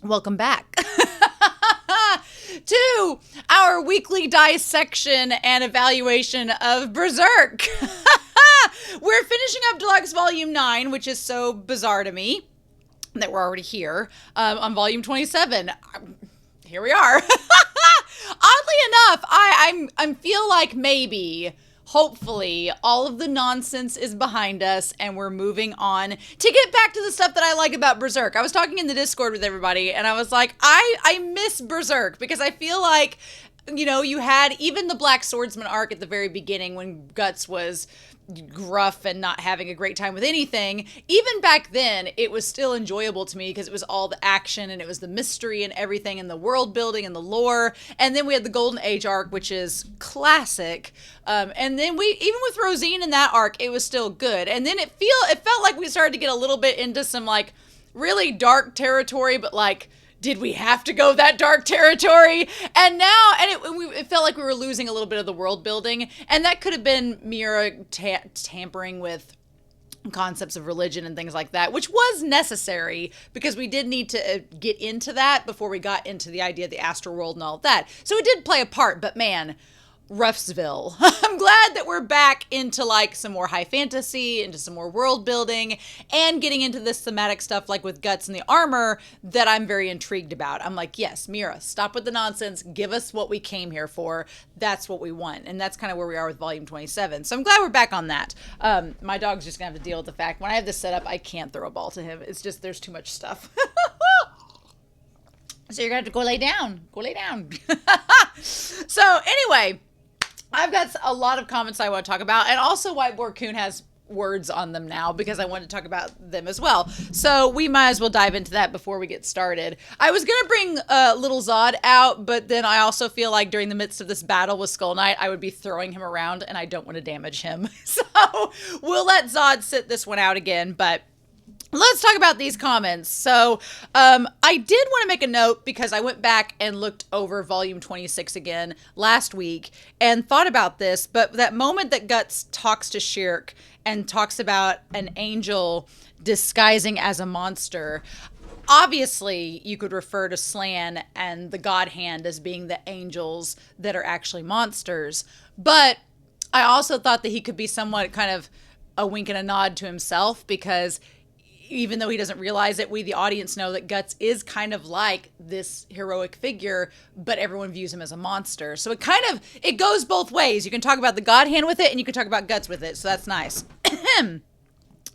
Welcome back to our weekly dissection and evaluation of Berserk. We're finishing up Deluxe Volume 9, which is so bizarre to me that we're already here on Volume 27. Here we are. Oddly enough, I feel like maybe, hopefully, all of the nonsense is behind us and we're moving on to get back to the stuff that I like about Berserk. I was talking in the Discord with everybody and I was like, I miss Berserk because I feel like, you know, you had even the Black Swordsman arc at the very beginning when Guts was gruff and not having a great time with anything. Even back then, it was still enjoyable to me because it was all the action and it was the mystery and everything and the world building and the lore. And then we had the Golden Age arc, which is classic. And then even with Rosine in that arc, it was still good. And then it felt like we started to get a little bit into some like really dark territory, but like, did we have to go that dark territory? And now, it felt like we were losing a little bit of the world building, and that could have been Mira tampering with concepts of religion and things like that, which was necessary because we did need to get into that before we got into the idea of the astral world and all of that. So it did play a part, but man, Ruffsville. I'm glad that we're back into like some more high fantasy, into some more world building, and getting into this thematic stuff like with Guts and the armor that I'm very intrigued about. I'm like, yes, Mira, stop with the nonsense. Give us what we came here for. That's what we want. And that's kind of where we are with Volume 27. So I'm glad we're back on that. My dog's just going to have to deal with the fact when I have this set up, I can't throw a ball to him. It's just there's too much stuff. So you're going to have to go lay down. Go lay down. So anyway, I've got a lot of comments I want to talk about, and also Whiteboard Coon has words on them now because I want to talk about them as well. So we might as well dive into that before we get started. I was going to bring Little Zod out, but then I also feel like during the midst of this battle with Skull Knight, I would be throwing him around, and I don't want to damage him. So we'll let Zod sit this one out again, but let's talk about these comments. So I did want to make a note because I went back and looked over Volume 26 again last week and thought about this, but that moment that Guts talks to Schierke and talks about an angel disguising as a monster, obviously you could refer to Slan and the God Hand as being the angels that are actually monsters, but I also thought that he could be somewhat kind of a wink and a nod to himself because even though he doesn't realize it, we, the audience, know that Guts is kind of like this heroic figure, but everyone views him as a monster. So it goes both ways. You can talk about the God Hand with it, and you can talk about Guts with it. So that's nice.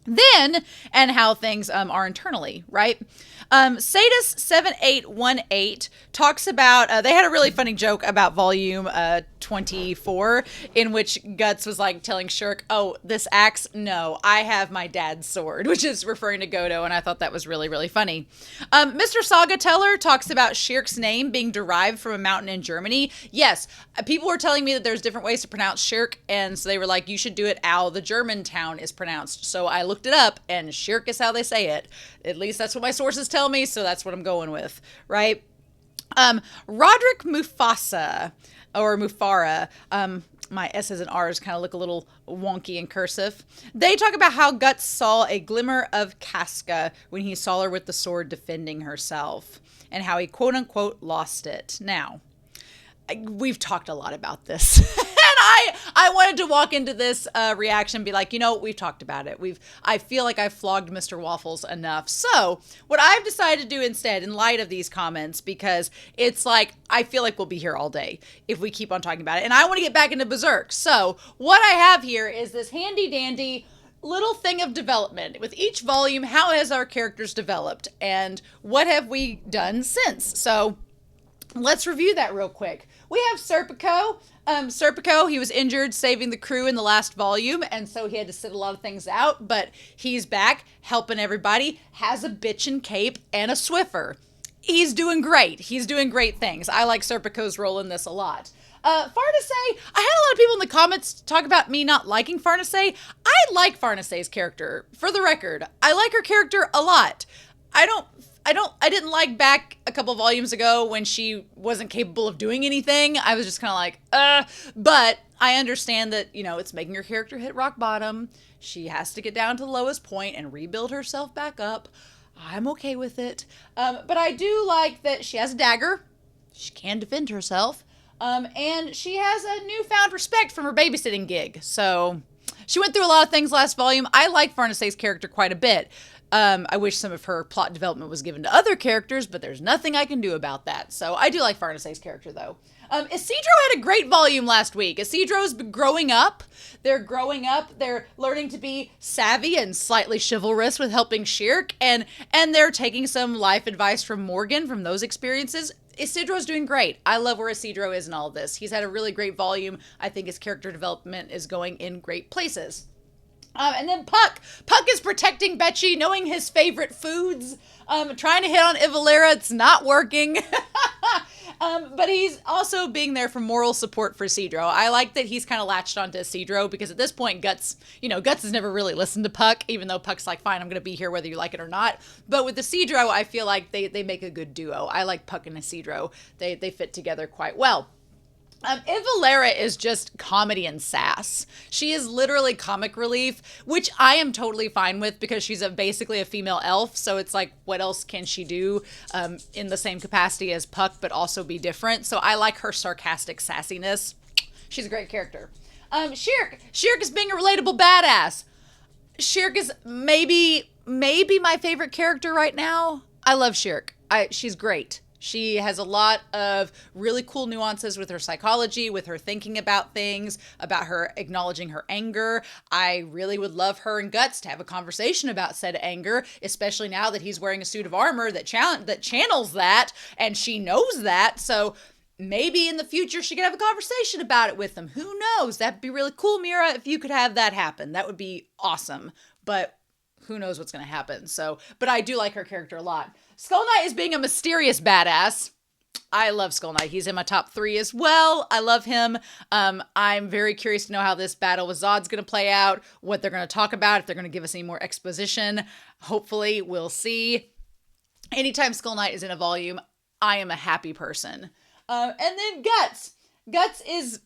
Then, and how things are internally, right? Sadus7818 talks about, they had a really funny joke about volume 24, in which Guts was like telling Schierke, oh, this axe? No, I have my dad's sword, which is referring to Godo, and I thought that was really, really funny. Mr. Saga Teller talks about Schierke's name being derived from a mountain in Germany. Yes, people were telling me that there's different ways to pronounce Schierke, and so they were like, you should do it how the German town is pronounced. So I looked it up, and Schierke is how they say it. At least that's what my sources tell me, so that's what I'm going with, right? Roderick Mufasa, or Mufara, my S's and R's kind of look a little wonky in cursive. They talk about how Guts saw a glimmer of Casca when he saw her with the sword defending herself, and how he quote-unquote lost it. Now, we've talked a lot about this. And I wanted to walk into this reaction and be like, you know, we've talked about it. I feel like I've flogged Mr. Waffles enough. So what I've decided to do instead, in light of these comments, because it's like, I feel like we'll be here all day if we keep on talking about it. And I want to get back into Berserk. So what I have here is this handy dandy little thing of development. With each volume, how has our characters developed? And what have we done since? So let's review that real quick. We have Serpico. Serpico, he was injured saving the crew in the last volume, and so he had to sit a lot of things out, but he's back, helping everybody, has a bitchin' cape and a Swiffer. He's doing great. He's doing great things. I like Serpico's role in this a lot. Farnace, I had a lot of people in the comments talk about me not liking Farnace. I like Farnace's character. For the record, I like her character a lot. I didn't like back a couple volumes ago when she wasn't capable of doing anything. I was just kind of like, but I understand that, you know, it's making her character hit rock bottom. She has to get down to the lowest point and rebuild herself back up. I'm okay with it. But I do like that she has a dagger. She can defend herself. And she has a newfound respect from her babysitting gig. So she went through a lot of things last volume. I like Farnesse's character quite a bit. I wish some of her plot development was given to other characters, but there's nothing I can do about that. So I do like Farnesse's character, though. Isidro had a great volume last week. Isidro's growing up. They're growing up. They're learning to be savvy and slightly chivalrous with helping Schierke, and they're taking some life advice from Morgan from those experiences. Isidro's doing great. I love where Isidro is in all of this. He's had a really great volume. I think his character development is going in great places. And then Puck. Puck is protecting Betchy, knowing his favorite foods. Trying to hit on Ivalera. It's not working. But he's also being there for moral support for Isidro. I like that he's kind of latched onto Isidro because at this point, Guts has never really listened to Puck, even though Puck's like, fine, I'm going to be here whether you like it or not. But with Isidro, I feel like they make a good duo. I like Puck and Isidro. They fit together quite well. Ivalera is just comedy and sass. She is literally comic relief, which I am totally fine with because she's basically a female elf. So it's like, what else can she do in the same capacity as Puck, but also be different? So I like her sarcastic sassiness. She's a great character. Schierke. Schierke is being a relatable badass. Schierke is maybe my favorite character right now. I love Schierke. She's great. She has a lot of really cool nuances with her psychology, with her thinking about things, about her acknowledging her anger. I really would love her and Guts to have a conversation about said anger, especially now that he's wearing a suit of armor that channels that, and she knows that. So maybe in the future she could have a conversation about it with him. Who knows? That'd be really cool, Mira, if you could have that happen. That would be awesome. But who knows what's going to happen. So, but I do like her character a lot. Skull Knight is being a mysterious badass. I love Skull Knight. He's in my top 3 as well. I love him. I'm very curious to know how this battle with Zod's going to play out, what they're going to talk about, if they're going to give us any more exposition. Hopefully, we'll see. Anytime Skull Knight is in a volume, I am a happy person. And then Guts. Guts is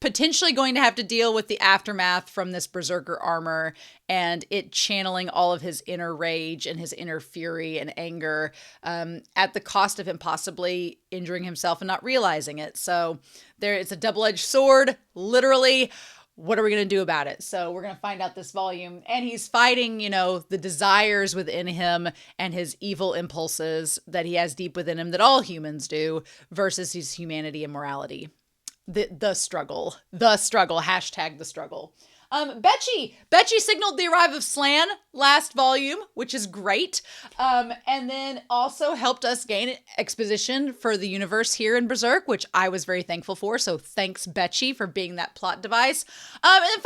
potentially going to have to deal with the aftermath from this Berserker armor and it channeling all of his inner rage and his inner fury and anger at the cost of him possibly injuring himself and not realizing it. So it's a double-edged sword, literally. What are we going to do about it? So we're going to find out this volume. And he's fighting, the desires within him and his evil impulses that he has deep within him that all humans do versus his humanity and morality. The struggle, hashtag the struggle. Betchy signaled the arrival of Slan last volume, which is great. And then also helped us gain exposition for the universe here in Berserk, which I was very thankful for. So thanks, Betchy, for being that plot device. And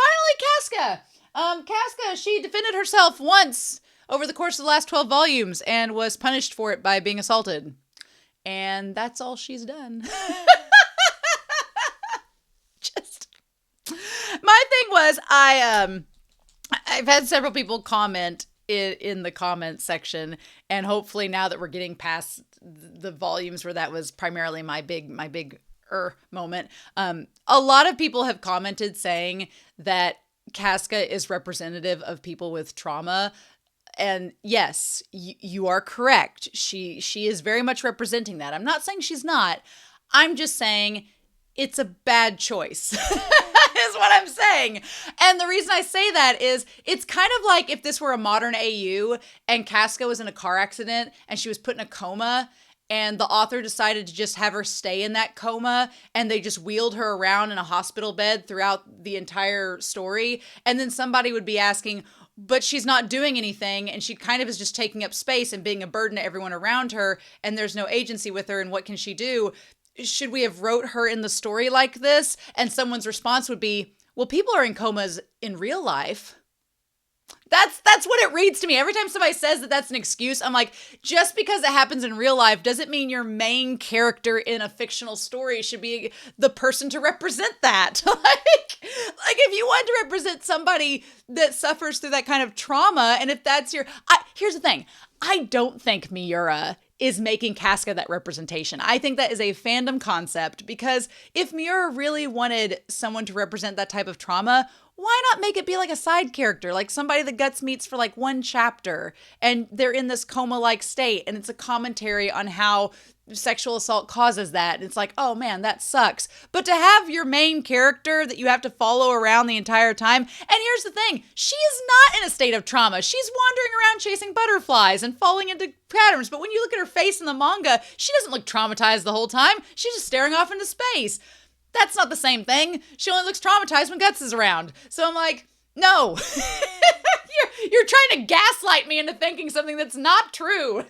finally, Casca, she defended herself once over the course of the last 12 volumes and was punished for it by being assaulted. And that's all she's done. My thing was, I've had several people comment in the comments section, and hopefully now that we're getting past the volumes where that was primarily my big moment, a lot of people have commented saying that Casca is representative of people with trauma. And yes, you are correct. She is very much representing that. I'm not saying she's not. I'm just saying it's a bad choice. Is what I'm saying. And the reason I say that is it's kind of like if this were a modern AU and Casca was in a car accident and she was put in a coma and the author decided to just have her stay in that coma and they just wheeled her around in a hospital bed throughout the entire story. And then somebody would be asking, but she's not doing anything and she kind of is just taking up space and being a burden to everyone around her and there's no agency with her and what can she do? Should we have wrote her in the story like this? And someone's response would be, well, people are in comas in real life. That's what it reads to me. Every time somebody says that that's an excuse, I'm like, just because it happens in real life doesn't mean your main character in a fictional story should be the person to represent that. like if you want to represent somebody that suffers through that kind of trauma, and if that's here's the thing. I don't think Miura is making Casca that representation. I think that is a fandom concept because if Miura really wanted someone to represent that type of trauma, why not make it be like a side character, like somebody that Guts meets for like one chapter and they're in this coma-like state and it's a commentary on how sexual assault causes that. And it's like, oh man, that sucks. But to have your main character that you have to follow around the entire time, and here's the thing, she is not in a state of trauma. She's wandering around chasing butterflies and falling into patterns. But when you look at her face in the manga, she doesn't look traumatized the whole time. She's just staring off into space. That's not the same thing. She only looks traumatized when Guts is around. So I'm like, no. you're trying to gaslight me into thinking something that's not true.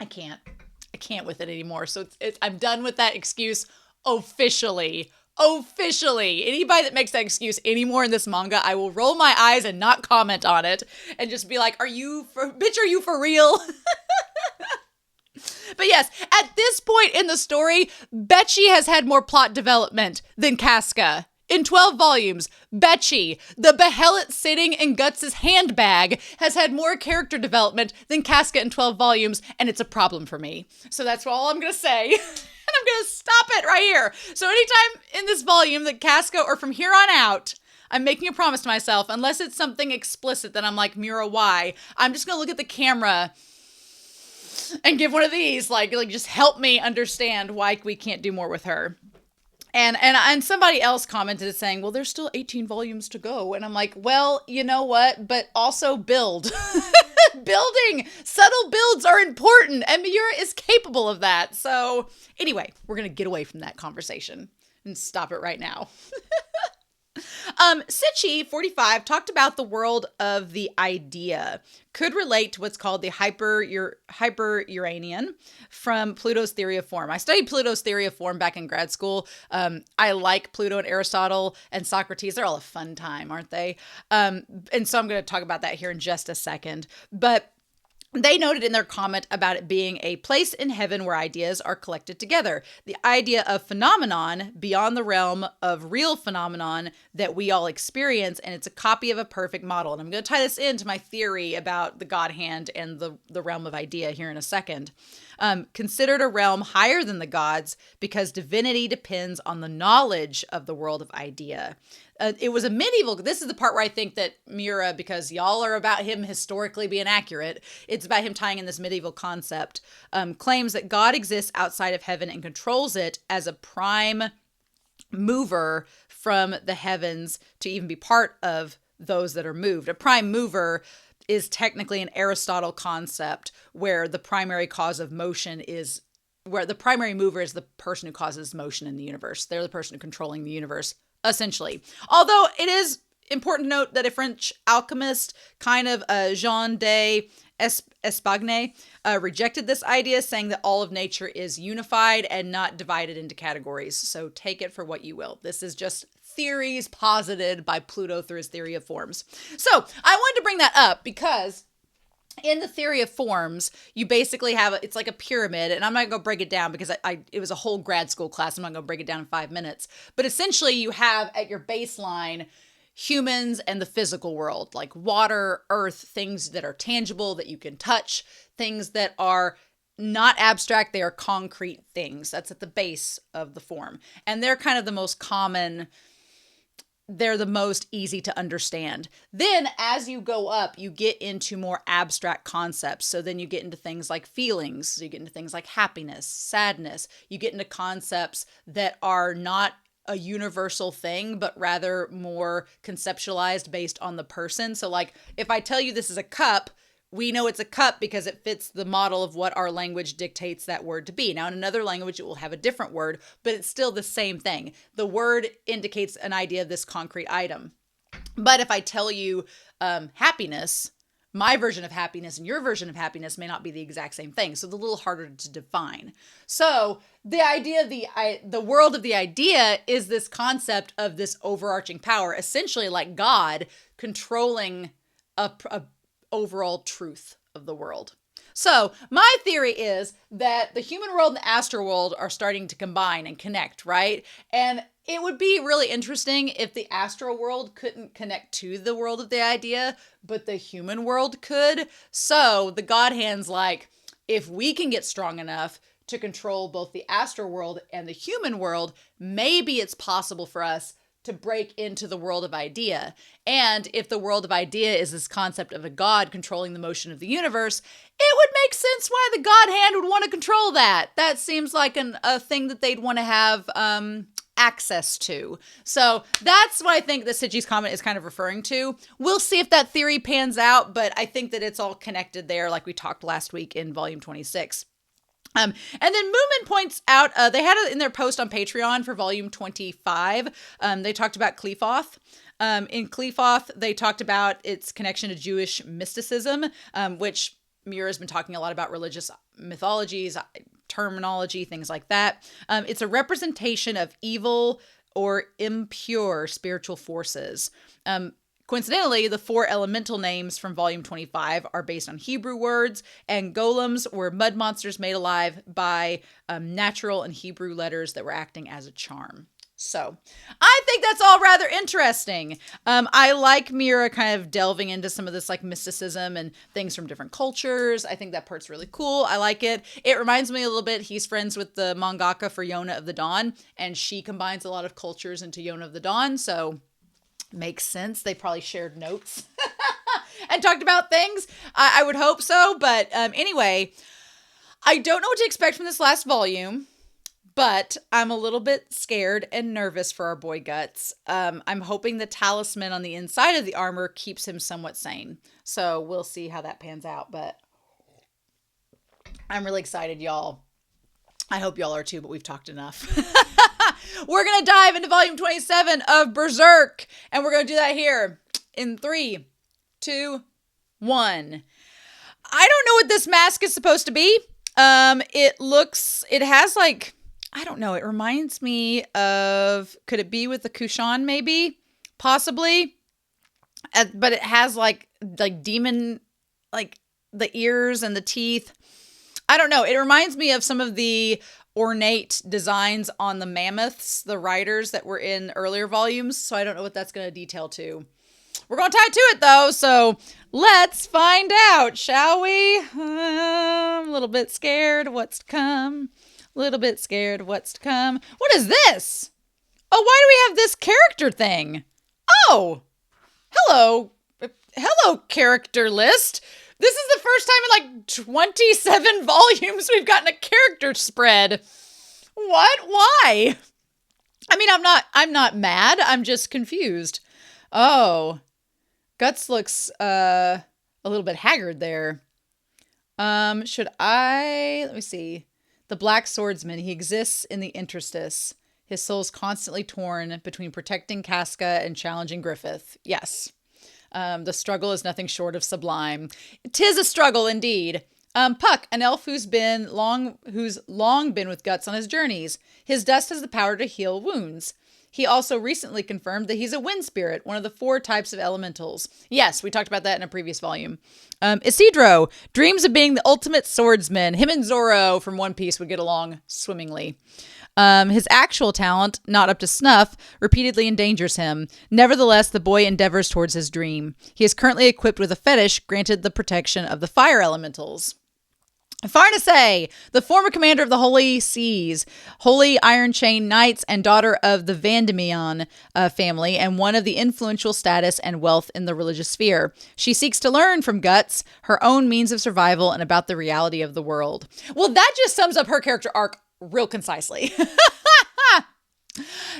I can't with it anymore. So I'm done with that excuse officially. Anybody that makes that excuse anymore in this manga, I will roll my eyes and not comment on it and just be like, are you for real? But yes, at this point in the story, Betchy has had more plot development than Casca. In 12 volumes, Betchy, the behelit sitting in Guts' handbag, has had more character development than Casca in 12 volumes, and it's a problem for me. So that's all I'm going to say. And I'm going to stop it right here. So anytime in this volume that Casca, or from here on out, I'm making a promise to myself, unless it's something explicit that I'm like, Mura, why? I'm just going to look at the camera and give one of these, like just help me understand why we can't do more with her. And somebody else commented saying, well, there's still 18 volumes to go. And I'm like, well, you know what? But also build. Building. Subtle builds are important. And Miura is capable of that. So anyway, we're going to get away from that conversation and stop it right now. Sitchy 45 talked about the world of the idea. Could relate to what's called the hyper-Uranian from Pluto's theory of form. I studied Pluto's theory of form back in grad school. I like Pluto and Aristotle and Socrates. They're all a fun time, aren't they? And so I'm going to talk about that here in just a second. But they noted in their comment about it being a place in heaven where ideas are collected together. The idea of phenomenon beyond the realm of real phenomenon that we all experience, and it's a copy of a perfect model. And I'm going to tie this into my theory about the God hand and the realm of idea here in a second. Considered a realm higher than the gods because divinity depends on the knowledge of the world of idea. It was a medieval, this is the part where I think that Miura, because y'all are about him historically being accurate, it's about him tying in this medieval concept, claims that God exists outside of heaven and controls it as a prime mover from the heavens to even be part of those that are moved. A prime mover is technically an Aristotle concept where the primary cause of motion is, where the primary mover is the person who causes motion in the universe. They're the person controlling the universe, essentially. Although it is important to note that a French alchemist, kind of Jean de Espagne, rejected this idea, saying that all of nature is unified and not divided into categories. So take it for what you will. This is just theories posited by Pluto through his theory of forms. So I wanted to bring that up because in the theory of forms, you basically have, it's like a pyramid, and I'm not going to break it down because it was a whole grad school class. I'm not going to break it down in 5 minutes. But essentially you have at your baseline humans and the physical world, like water, earth, things that are tangible that you can touch, things that are not abstract, they are concrete things. That's at the base of the form. And they're kind of the most common, they're the most easy to understand. Then as you go up, you get into more abstract concepts. So then you get into things like feelings. So you get into things like happiness, sadness. You get into concepts that are not a universal thing, but rather more conceptualized based on the person. So like if I tell you this is a cup, we know it's a cup because it fits the model of what our language dictates that word to be. Now, in another language, it will have a different word, but it's still the same thing. The word indicates an idea of this concrete item. But if I tell you happiness, my version of happiness and your version of happiness may not be the exact same thing. So it's a little harder to define. So the idea of the world of the idea is this concept of this overarching power, essentially like God controlling a overall truth of the world. So my theory is that the human world and the astral world are starting to combine and connect, right? And it would be really interesting if the astral world couldn't connect to the world of the idea, but the human world could. So the God hand's like, if we can get strong enough to control both the astral world and the human world, maybe it's possible for us to break into the world of idea. And if the world of idea is this concept of a god controlling the motion of the universe, it would make sense why the god hand would want to control that. That seems like a thing that they'd want to have access to. So that's what I think the Siji's comment is kind of referring to. We'll see if that theory pans out, but I think that it's all connected there, like we talked last week in volume 26. And then Moomin points out, they had it in their post on Patreon for volume 25. They talked about Qlifoth. In Qlifoth, they talked about its connection to Jewish mysticism, which Mira's been talking a lot about religious mythologies, terminology, things like that. It's a representation of evil or impure spiritual forces. Coincidentally, the 4 elemental names from volume 25 are based on Hebrew words, and golems were mud monsters made alive by natural and Hebrew letters that were acting as a charm. So I think that's all rather interesting. I like Mira kind of delving into some of this like mysticism and things from different cultures. I think that part's really cool. I like it. It reminds me a little bit, he's friends with the mangaka for Yona of the Dawn, and she combines a lot of cultures into Yona of the Dawn. So makes sense. They probably shared notes and talked about things. I would hope so. But anyway, I don't know what to expect from this last volume, but I'm a little bit scared and nervous for our boy Guts. I'm hoping the talisman on the inside of the armor keeps him somewhat sane. So we'll see how that pans out. But I'm really excited, y'all. I hope y'all are too, but we've talked enough. We're going to dive into volume 27 of Berserk, and we're going to do that here in 3, 2, 1. I don't know what this mask is supposed to be. It has like, I don't know. It reminds me of, could it be with the Kushan maybe? Possibly. But it has like demon, like the ears and the teeth. I don't know. It reminds me of some of the ornate designs on the mammoths, the riders that were in earlier volumes. So I don't know what that's going to detail to. We're going to tie to it though. So let's find out, shall we? I'm a little bit scared what's to come. A little bit scared what's to come. What is this? Oh, why do we have this character thing? Oh, hello. Hello, character list. This is the first time in like 27 volumes we've gotten a character spread. What? Why? I mean, I'm not mad. I'm just confused. Oh, Guts looks a little bit haggard there. Let me see. The Black Swordsman, he exists in the interstice. His soul's constantly torn between protecting Casca and challenging Griffith. Yes. The struggle is nothing short of sublime. 'Tis a struggle indeed. Puck, an elf who's long been with Guts on his journeys. His dust has the power to heal wounds. He also recently confirmed that he's a wind spirit, one of the 4 types of elementals. Yes, we talked about that in a previous volume. Isidro dreams of being the ultimate swordsman. Him and Zoro from One Piece would get along swimmingly. His actual talent, not up to snuff, repeatedly endangers him. Nevertheless, the boy endeavors towards his dream. He is currently equipped with a fetish granted the protection of the fire elementals. Farnace, the former commander of the Holy Seas, Holy Iron Chain Knights, and daughter of the Vandemion family, and one of the influential status and wealth in the religious sphere. She seeks to learn from Guts her own means of survival and about the reality of the world. Well, that just sums up her character arc real concisely.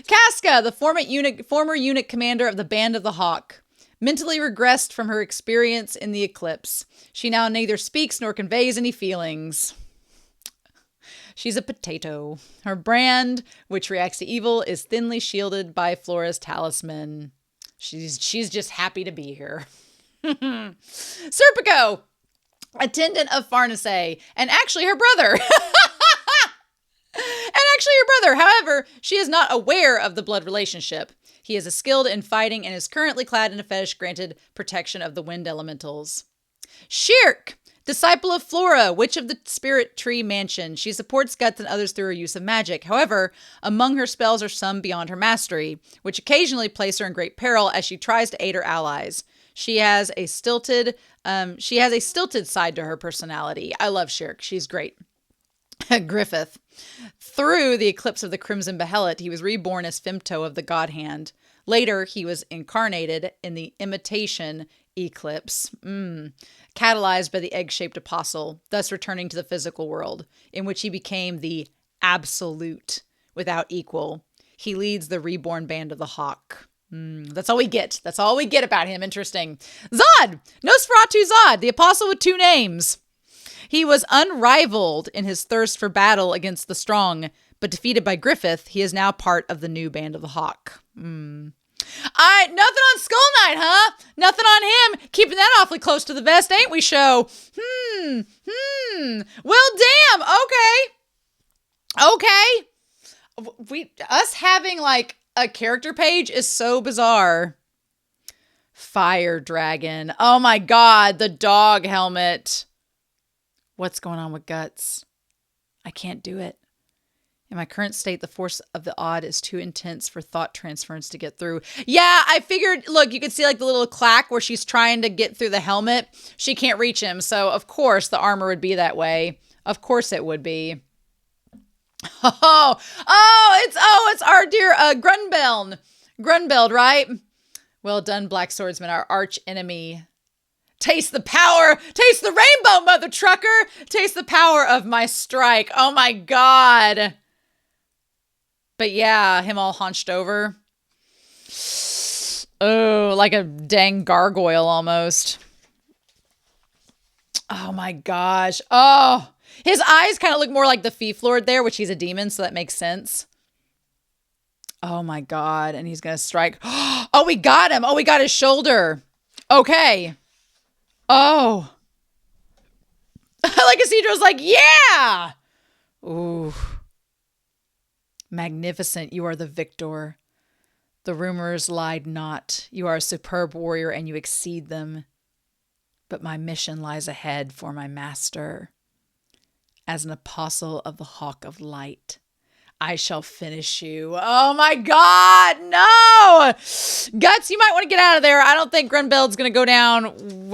Casca, the former eunuch commander of the Band of the Hawk, mentally regressed from her experience in the eclipse. She now neither speaks nor conveys any feelings. She's a potato. Her brand, which reacts to evil, is thinly shielded by Flora's talisman. She's just happy to be here. Serpico, attendant of Farnace, and actually her brother. However, she is not aware of the blood relationship. He is skilled in fighting and is currently clad in a fetish granted protection of the wind elementals. Schierke, disciple of Flora, witch of the Spirit Tree Mansion. She supports Guts and others through her use of magic. However, among her spells are some beyond her mastery, which occasionally place her in great peril as she tries to aid her allies. She has a stilted side to her personality. I love Schierke. She's great. Griffith. Through the eclipse of the Crimson Behelit, he was reborn as Femto of the God Hand. Later, he was incarnated in the imitation eclipse, catalyzed by the egg-shaped apostle, thus returning to the physical world, in which he became the absolute without equal. He leads the reborn band of the Hawk. That's all we get. That's all we get about him. Interesting. Zod! Nosferatu Zod, the apostle with 2 names. He was unrivaled in his thirst for battle against the strong, but defeated by Griffith, he is now part of the new band of the Hawk. Nothing on Skull Knight, huh? Nothing on him. Keeping that awfully close to the vest, ain't we, show? Well, damn. Okay. Us having, like, a character page is so bizarre. Fire Dragon. Oh, my God. The dog helmet. What's going on with Guts? I can't do it. In my current state, the force of the odd is too intense for thought transference to get through. Yeah, I figured, look, you could see like the little clack where she's trying to get through the helmet. She can't reach him. So, of course, the armor would be that way. Of course it would be. It's our dear Grunbeld. Grunbeld, right? Well done, Black Swordsman, our arch enemy. Taste the power. Taste the rainbow, mother trucker. Taste the power of my strike. Oh, my God. But yeah, him all hunched over. Oh, like a dang gargoyle almost. Oh, my gosh. Oh, his eyes kind of look more like the Thief Lord there, which he's a demon, so that makes sense. Oh, my God. And he's going to strike. Oh, we got him. Oh, we got his shoulder. Okay. Oh. Like Isidro's like, yeah. Ooh. Magnificent. You are the victor. The rumors lied not. You are a superb warrior and you exceed them. But my mission lies ahead for my master. As an apostle of the Hawk of Light, I shall finish you. Oh my God, no! Guts, you might want to get out of there. I don't think Grunbeld's going to go down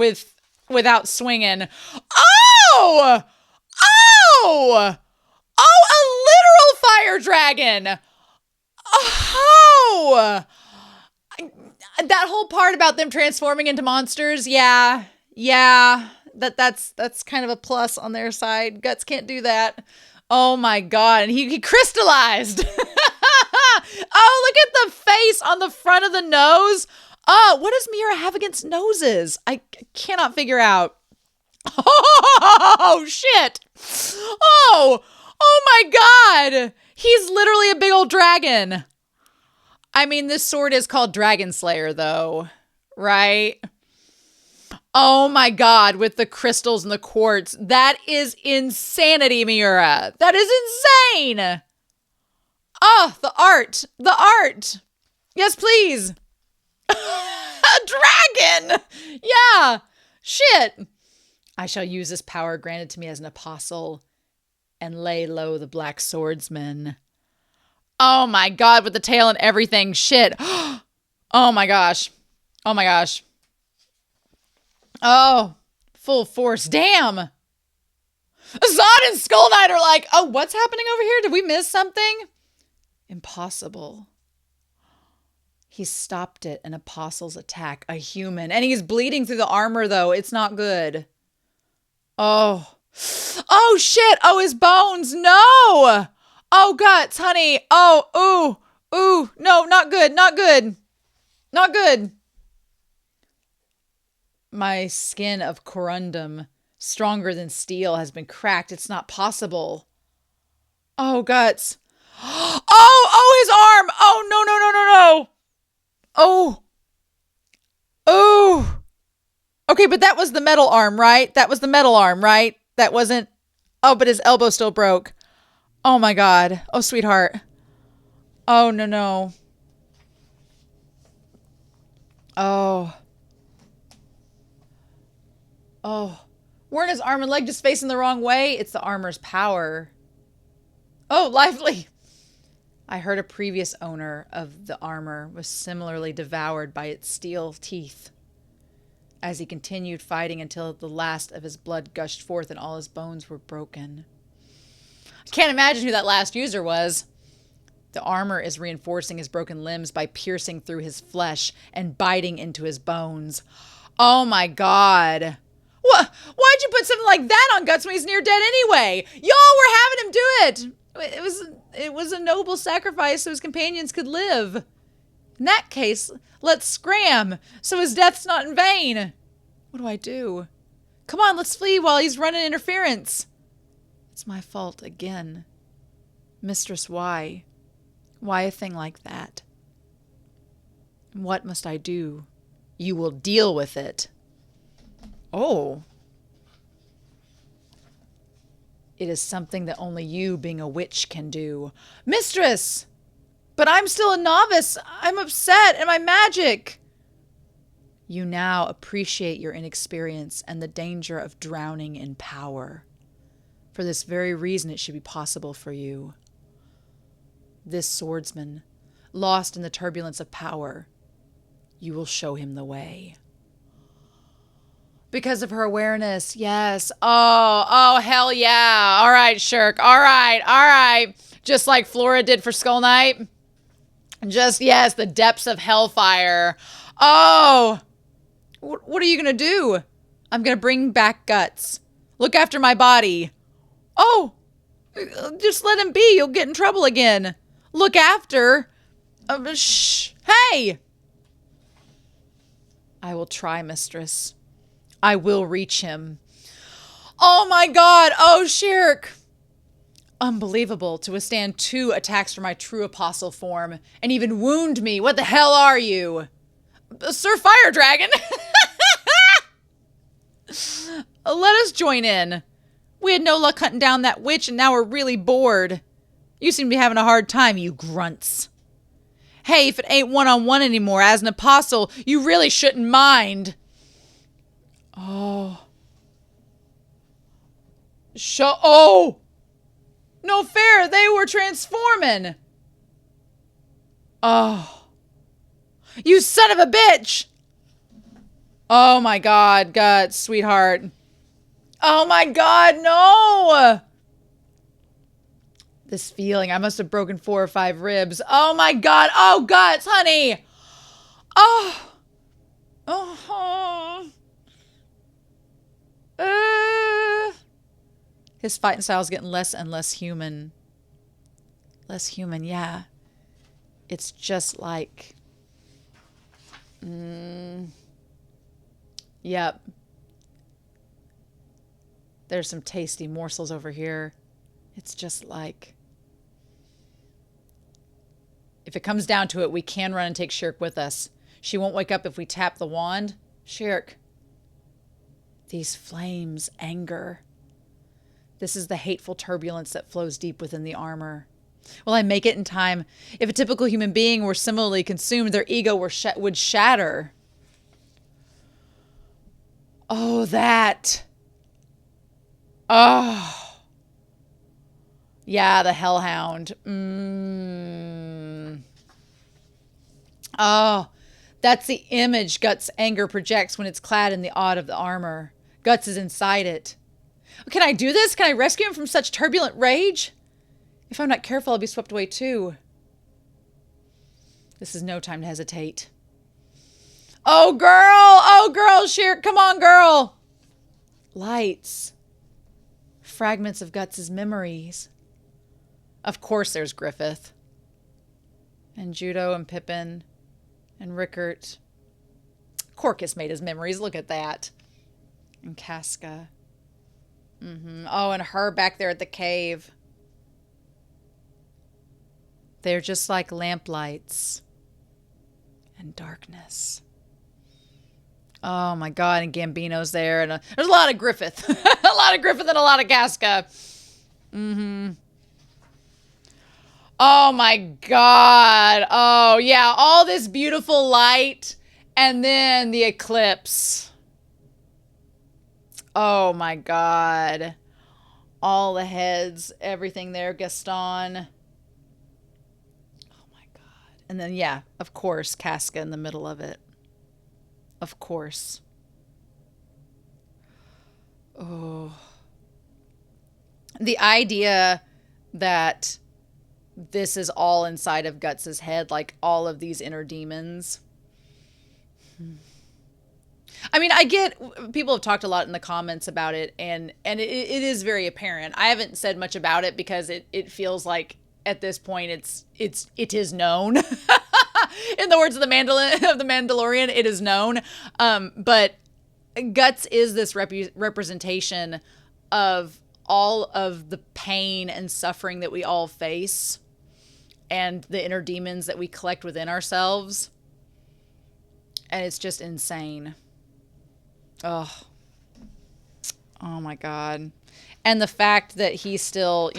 without swinging. Oh! Oh! Oh, a literal fire dragon! Oh! That whole part about them transforming into monsters, yeah. That's kind of a plus on their side. Guts can't do that. Oh my God. And he crystallized. Oh, look at the face on the front of the nose. Oh, what does Miura have against noses? I cannot figure out. Oh, shit. Oh my God. He's literally a big old dragon. I mean, this sword is called Dragon Slayer, though, right? Oh my God, with the crystals and the quartz. That is insanity, Miura. That is insane. Oh, the art. The art. Yes, please. A dragon. Yeah. Shit. I shall use this power granted to me as an apostle and lay low the Black Swordsman. Oh my God, with the tail and everything. Shit. Oh my gosh. Oh my gosh. Oh, full force. Damn. Zod and Skull Knight are like, oh, what's happening over here? Did we miss something? Impossible. He stopped it, an apostle's attack, a human. And he's bleeding through the armor, though. It's not good. Oh. Oh, shit. Oh, his bones. No. Oh, Guts, honey. Oh, ooh. No, not good. Not good. Not good. My skin of corundum, stronger than steel, has been cracked. It's not possible. Oh, Guts. Oh, his arm. Oh, no. Oh. Okay, but that was the metal arm, right? That wasn't. Oh, but his elbow still broke. Oh, my God. Oh, sweetheart. Oh, no. Oh. Weren't his arm and leg just facing the wrong way? It's the armor's power. Oh, lively. I heard a previous owner of the armor was similarly devoured by its steel teeth. As he continued fighting until the last of his blood gushed forth and all his bones were broken. I can't imagine who that last user was. The armor is reinforcing his broken limbs by piercing through his flesh and biting into his bones. Oh my god. What? Why'd you put something like that on Guts when he's near dead anyway? Y'all were having him do it. It was a noble sacrifice so his companions could live. In that case, let's scram so his death's not in vain. What do I do? Come on, let's flee while he's running interference. It's my fault again. Mistress, why? Why a thing like that? What must I do? You will deal with it. Oh. It is something that only you, being a witch, can do. Mistress! But I'm still a novice. I'm upset and my magic. You now appreciate your inexperience and the danger of drowning in power. For this very reason, it should be possible for you. This swordsman, lost in the turbulence of power, you will show him the way. Because of her awareness, yes. Oh, hell yeah. All right, Schierke. All right. Just like Flora did for Skull Knight. Just, yes, the depths of hellfire. Oh, what are you going to do? I'm going to bring back Guts. Look after my body. Oh, just let him be. You'll get in trouble again. Look after. Shh. Hey. I will try, mistress. I will reach him. Oh my god. Oh, Schierke. Unbelievable to withstand 2 attacks from my true apostle form and even wound me. What the hell are you? Sir Fire Dragon. Let us join in. We had no luck hunting down that witch and now we're really bored. You seem to be having a hard time, you grunts. Hey, if it ain't one-on-one anymore, as an apostle, you really shouldn't mind. Oh. Oh! No fair, they were transforming. Oh. You son of a bitch! Oh my god, Guts, sweetheart. Oh my god, no! This feeling, I must have broken 4 or 5 ribs. Oh my god, oh Guts, honey! Oh! Oh! His fighting style is getting less and less human. Less human, yeah. It's just like... Yep. There's some tasty morsels over here. It's just like... If it comes down to it, we can run and take Schierke with us. She won't wake up if we tap the wand. Schierke. These flames, anger. This is the hateful turbulence that flows deep within the armor. Will I make it in time? If a typical human being were similarly consumed, their ego would shatter. Oh, that. Oh. Yeah, the Hellhound. Oh, that's the image Guts' anger projects when it's clad in the odd of the armor. Guts is inside it. Can I do this? Can I rescue him from such turbulent rage? If I'm not careful, I'll be swept away too. This is no time to hesitate. Oh, girl! Oh, girl, Schierke! Come on, girl! Lights. Fragments of Guts' memories. Of course there's Griffith. And Judo and Pippin. And Rickert. Corcus made his memories. Look at that. And Casca. Oh, and her back there at the cave. They're just like lamplights. And darkness. Oh my god, and Gambino's there. And there's a lot of Griffith. A lot of Griffith and a lot of Casca. Oh my god. Oh yeah, all this beautiful light. And then the eclipse. Oh my god. All the heads, everything there, Gaston. Oh my god. And then, yeah, of course, Casca in the middle of it. Of course. Oh. The idea that this is all inside of Guts's head, like all of these inner demons. I mean, I get people have talked a lot in the comments about it, and it is very apparent. I haven't said much about it because it feels like at this point it is known. In the words of the Mandalorian, it is known. But Guts is this representation of all of the pain and suffering that we all face, and the inner demons that we collect within ourselves. And it's just insane. Oh. Oh my God. And the fact that he still,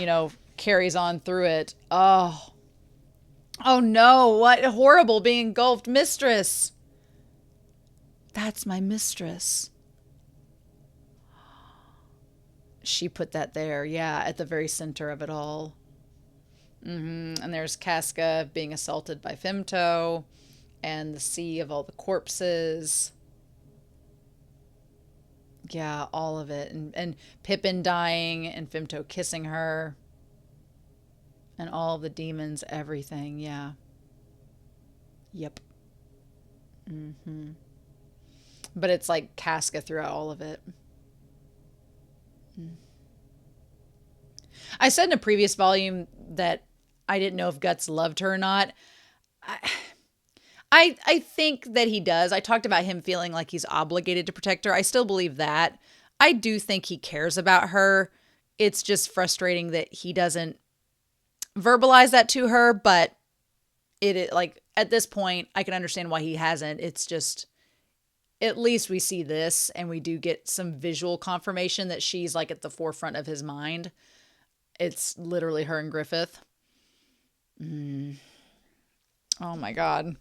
carries on through it. Oh. Oh no, what horrible being engulfed. Mistress. That's my mistress. She put that there, yeah, at the very center of it all. And there's Casca being assaulted by Femto, and the sea of all the corpses. Yeah, all of it. And Pippin dying, and Femto kissing her. And all the demons, everything, yeah. Yep. But it's like Casca throughout all of it. I said in a previous volume that I didn't know if Guts loved her or not. I think that he does. I talked about him feeling like he's obligated to protect her. I still believe that. I do think he cares about her. It's just frustrating that he doesn't verbalize that to her, but it like at this point I can understand why he hasn't. It's just at least we see this, and we do get some visual confirmation that she's like at the forefront of his mind. It's literally her and Griffith. Oh my God.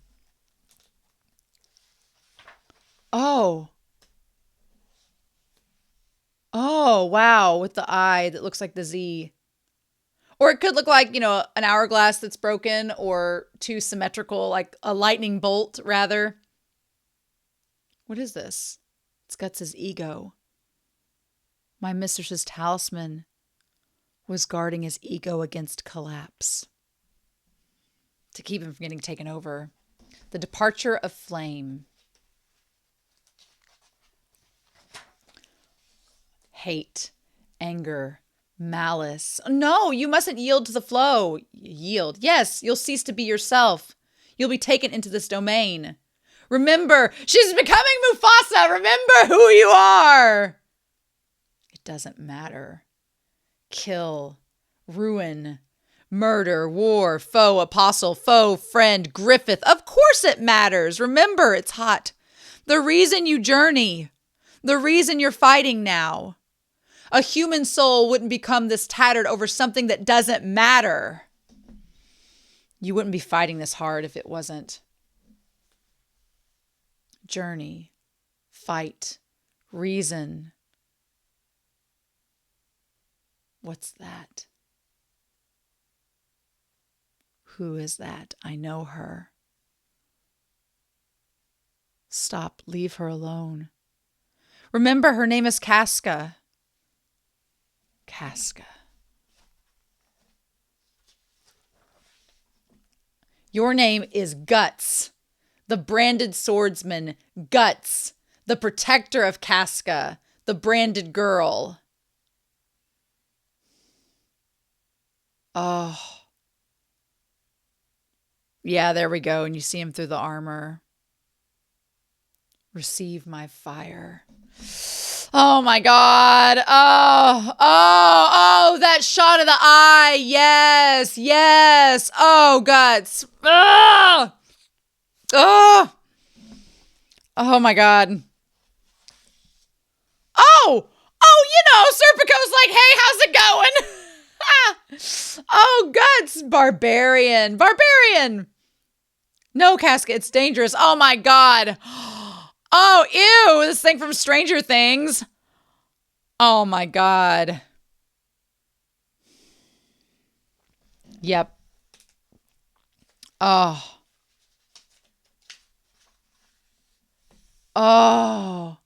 Oh. Oh, wow. With the eye that looks like the Z. Or it could look like, an hourglass that's broken, or too symmetrical, like a lightning bolt, rather. What is this? It's Guts' ego. My mistress's talisman was guarding his ego against collapse, to keep him from getting taken over. The departure of flame. Hate, anger, malice. No, you mustn't yield to the flow. Yield. Yes, you'll cease to be yourself. You'll be taken into this domain. Remember, she's becoming Mufasa. Remember who you are. It doesn't matter. Kill, ruin, murder, war, foe, apostle, foe, friend, Griffith. Of course it matters. Remember, it's hot. The reason you journey, the reason you're fighting now. A human soul wouldn't become this tattered over something that doesn't matter. You wouldn't be fighting this hard if it wasn't. Journey, fight, reason. What's that? Who is that? I know her. Stop, leave her alone. Remember, her name is Casca. Casca. Your name is Guts, the branded swordsman, Guts, the protector of Casca, the branded girl. Oh. Yeah, there we go. And you see him through the armor. Receive my fire. Oh my God. Oh, that shot of the eye. Yes, yes. Oh, Guts. Oh, oh my God. Serpico's like, hey, how's it going? Oh, Guts. Barbarian. No, Casca, it's dangerous. Oh my God. Oh, ew, this thing from Stranger Things. Oh my God. Yep. Oh. Oh.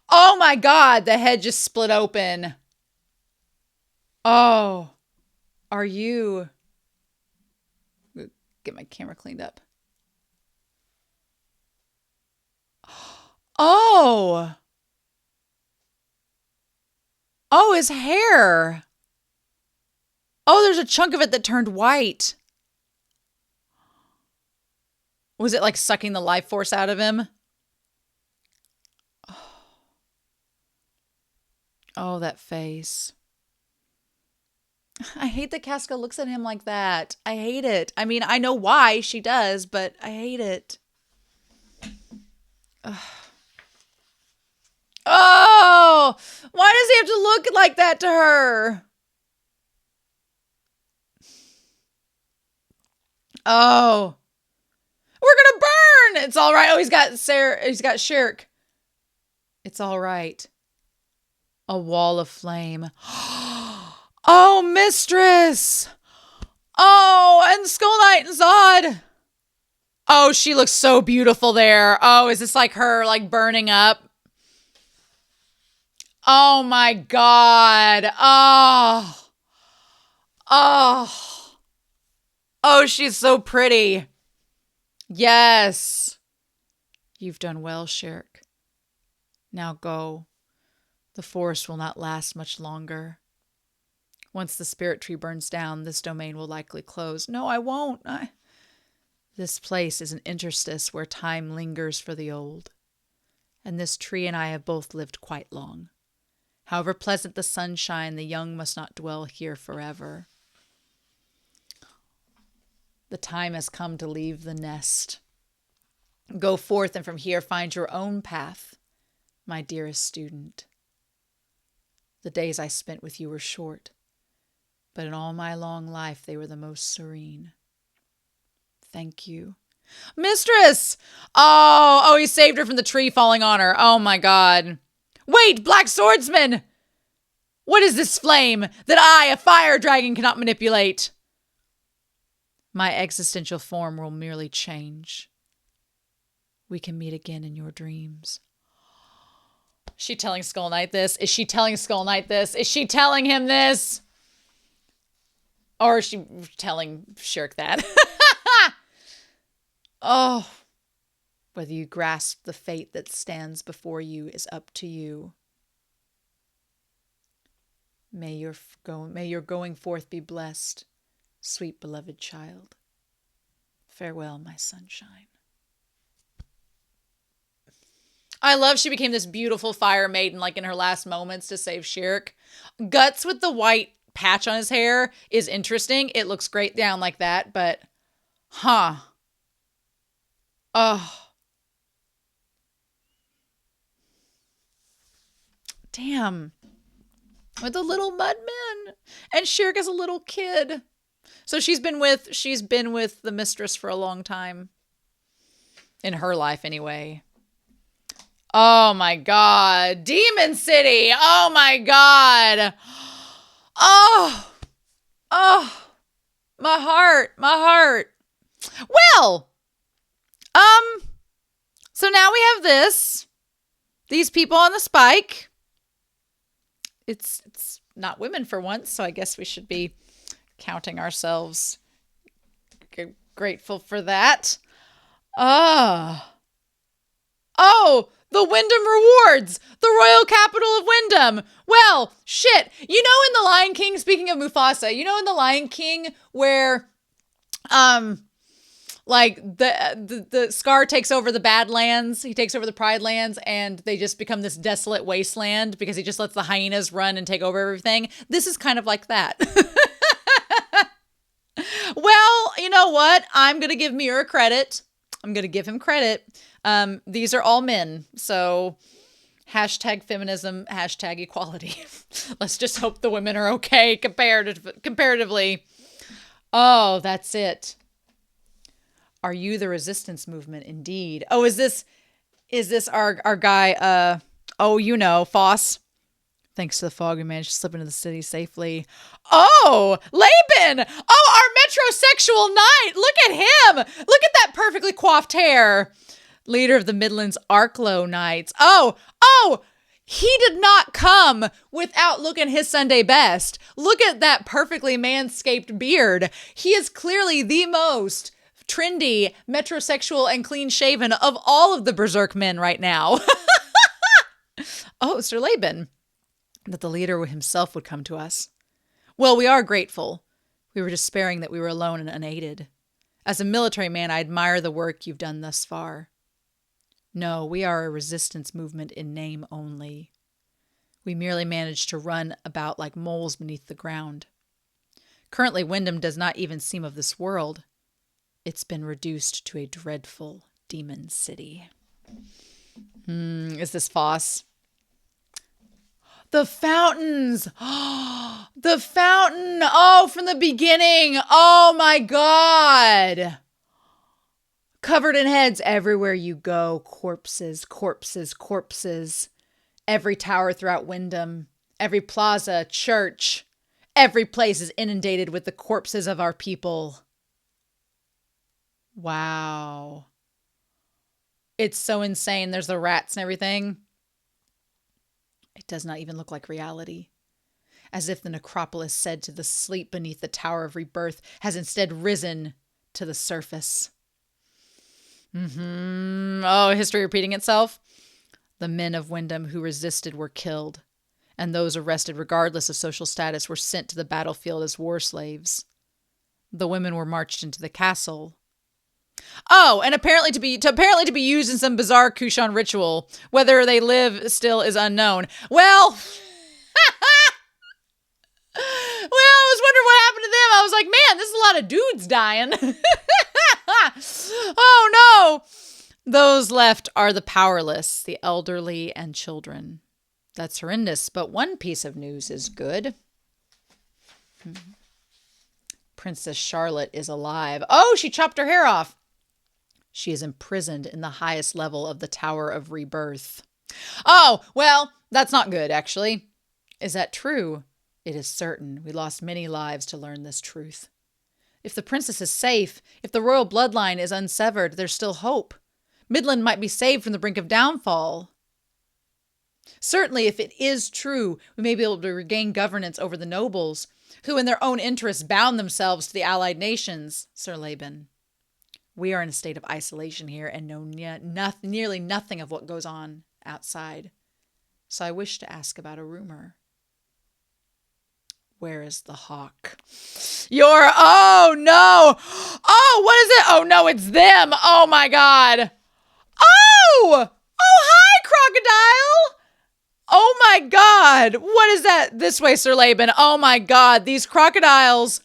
Oh my God, the head just split open. Oh. Are you get my camera cleaned up. Oh. Oh, his hair. Oh, there's a chunk of it that turned white. Was it like sucking the life force out of him? Oh, that face. I hate that Casca looks at him like that. I hate it. I mean, I know why she does, but I hate it. Ugh. Oh, why does he have to look like that to her? Oh, we're gonna burn. It's all right. Oh, he's got Schierke. It's all right. A wall of flame. Oh, mistress. Oh, and Skull Knight and Zod. Oh, she looks so beautiful there. Oh, is this like her like burning up? Oh my God. Oh. Oh. Oh, she's so pretty. Yes. You've done well, Schierke. Now go. The forest will not last much longer. Once the spirit tree burns down, this domain will likely close. No, I won't. This place is an interstice where time lingers for the old. And this tree and I have both lived quite long. However pleasant the sunshine, the young must not dwell here forever. The time has come to leave the nest. Go forth and from here find your own path, my dearest student. The days I spent with you were short, but in all my long life they were the most serene. Thank you. Mistress! Oh, he saved her from the tree falling on her. Oh my God. Wait, Black Swordsman! What is this flame that I, a fire dragon, cannot manipulate? My existential form will merely change. We can meet again in your dreams. Is she telling Skull Knight this? Is she telling Skull Knight this? Is she telling him this? Or is she telling Schierke that? Oh. Whether you grasp the fate that stands before you is up to you. May your going forth be blessed, sweet beloved child. Farewell, my sunshine. I love she became this beautiful fire maiden like in her last moments to save Schierke. Guts with the white patch on his hair is interesting. It looks great down like that, but huh. Oh. Damn. With the little mudmen. And Schierke is a little kid. So she's been with the mistress for a long time. In her life anyway. Oh my God. Demon City. Oh my God. Oh. Oh. My heart. Well. So now we have these people on the spike. It's not women for once, so I guess we should be counting ourselves grateful for that. Oh, the Wyndam Rewards, the royal capital of Windham. Well, shit. You know in The Lion King, speaking of Mufasa, you know in The Lion King where, like the Scar takes over the Badlands, he takes over the Pride Lands, and they just become this desolate wasteland because he just lets the hyenas run and take over everything. This is kind of like that. Well, you know what? I'm going to give Mira credit. I'm going to give him credit. These are all men. So hashtag feminism, hashtag equality. Let's just hope the women are okay comparatively. Oh, that's it. Are you the resistance movement? Indeed. Oh, is this our guy? Foss. Thanks to the fog, we managed to slip into the city safely. Oh, Laban! Oh, our metrosexual knight! Look at him! Look at that perfectly coiffed hair! Leader of the Midlands Arklow Knights. Oh, he did not come without looking his Sunday best. Look at that perfectly manscaped beard. He is clearly the most trendy, metrosexual, and clean-shaven of all of the Berserk men right now. Oh, Sir Laban, that the leader himself would come to us. Well, we are grateful. We were despairing that we were alone and unaided. As a military man, I admire the work you've done thus far. No, we are a resistance movement in name only. We merely managed to run about like moles beneath the ground. Currently, Windham does not even seem of this world. It's been reduced to a dreadful demon city. Is this Foss? The fountains! The fountain! Oh, from the beginning! Oh my God! Covered in heads everywhere you go. Corpses, corpses, corpses. Every tower throughout Windham, every plaza, church, every place is inundated with the corpses of our people. Wow. It's so insane. There's the rats and everything. It does not even look like reality. As if the necropolis said to the sleep beneath the Tower of Rebirth has instead risen to the surface. Oh, history repeating itself. The men of Windham who resisted were killed, and those arrested regardless of social status were sent to the battlefield as war slaves. The women were marched into the castle. Oh, and apparently to be used in some bizarre Kushan ritual. Whether they live still is unknown. Well, I was wondering what happened to them. I was like, man, this is a lot of dudes dying. Oh no. Those left are the powerless, the elderly, and children. That's horrendous, but one piece of news is good. Princess Charlotte is alive. Oh, she chopped her hair off. She is imprisoned in the highest level of the Tower of Rebirth. Oh, well, that's not good, actually. Is that true? It is certain. We lost many lives to learn this truth. If the princess is safe, if the royal bloodline is unsevered, there's still hope. Midland might be saved from the brink of downfall. Certainly, if it is true, we may be able to regain governance over the nobles, who in their own interests bound themselves to the allied nations, Sir Laban. We are in a state of isolation here and know nearly nothing of what goes on outside. So I wish to ask about a rumor. Where is the hawk? Oh no! Oh, what is it? Oh no, it's them! Oh my God! Oh! Oh, hi, crocodile! Oh my God! What is that? This way, Sir Laban. Oh my God, these crocodiles.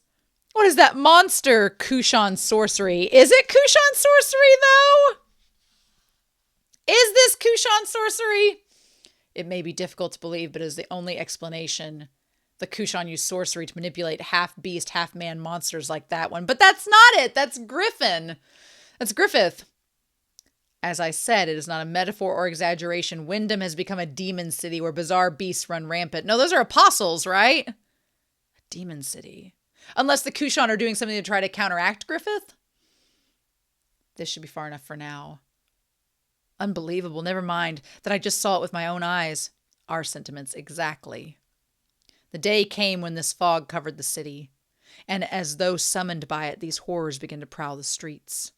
What is that monster Kushan sorcery? Is it Kushan sorcery, though? Is this Kushan sorcery? It may be difficult to believe, but it is the only explanation. The Kushan use sorcery to manipulate half-beast, half-man monsters like that one. But that's not it. That's Griffin. That's Griffith. As I said, it is not a metaphor or exaggeration. Windham has become a demon city where bizarre beasts run rampant. No, those are apostles, right? A demon city. Unless the Kushan are doing something to try to counteract Griffith. This should be far enough for now. Unbelievable. Never mind that I just saw it with my own eyes. Our sentiments exactly. The day came when this fog covered the city, and as though summoned by it, these horrors began to prowl the streets.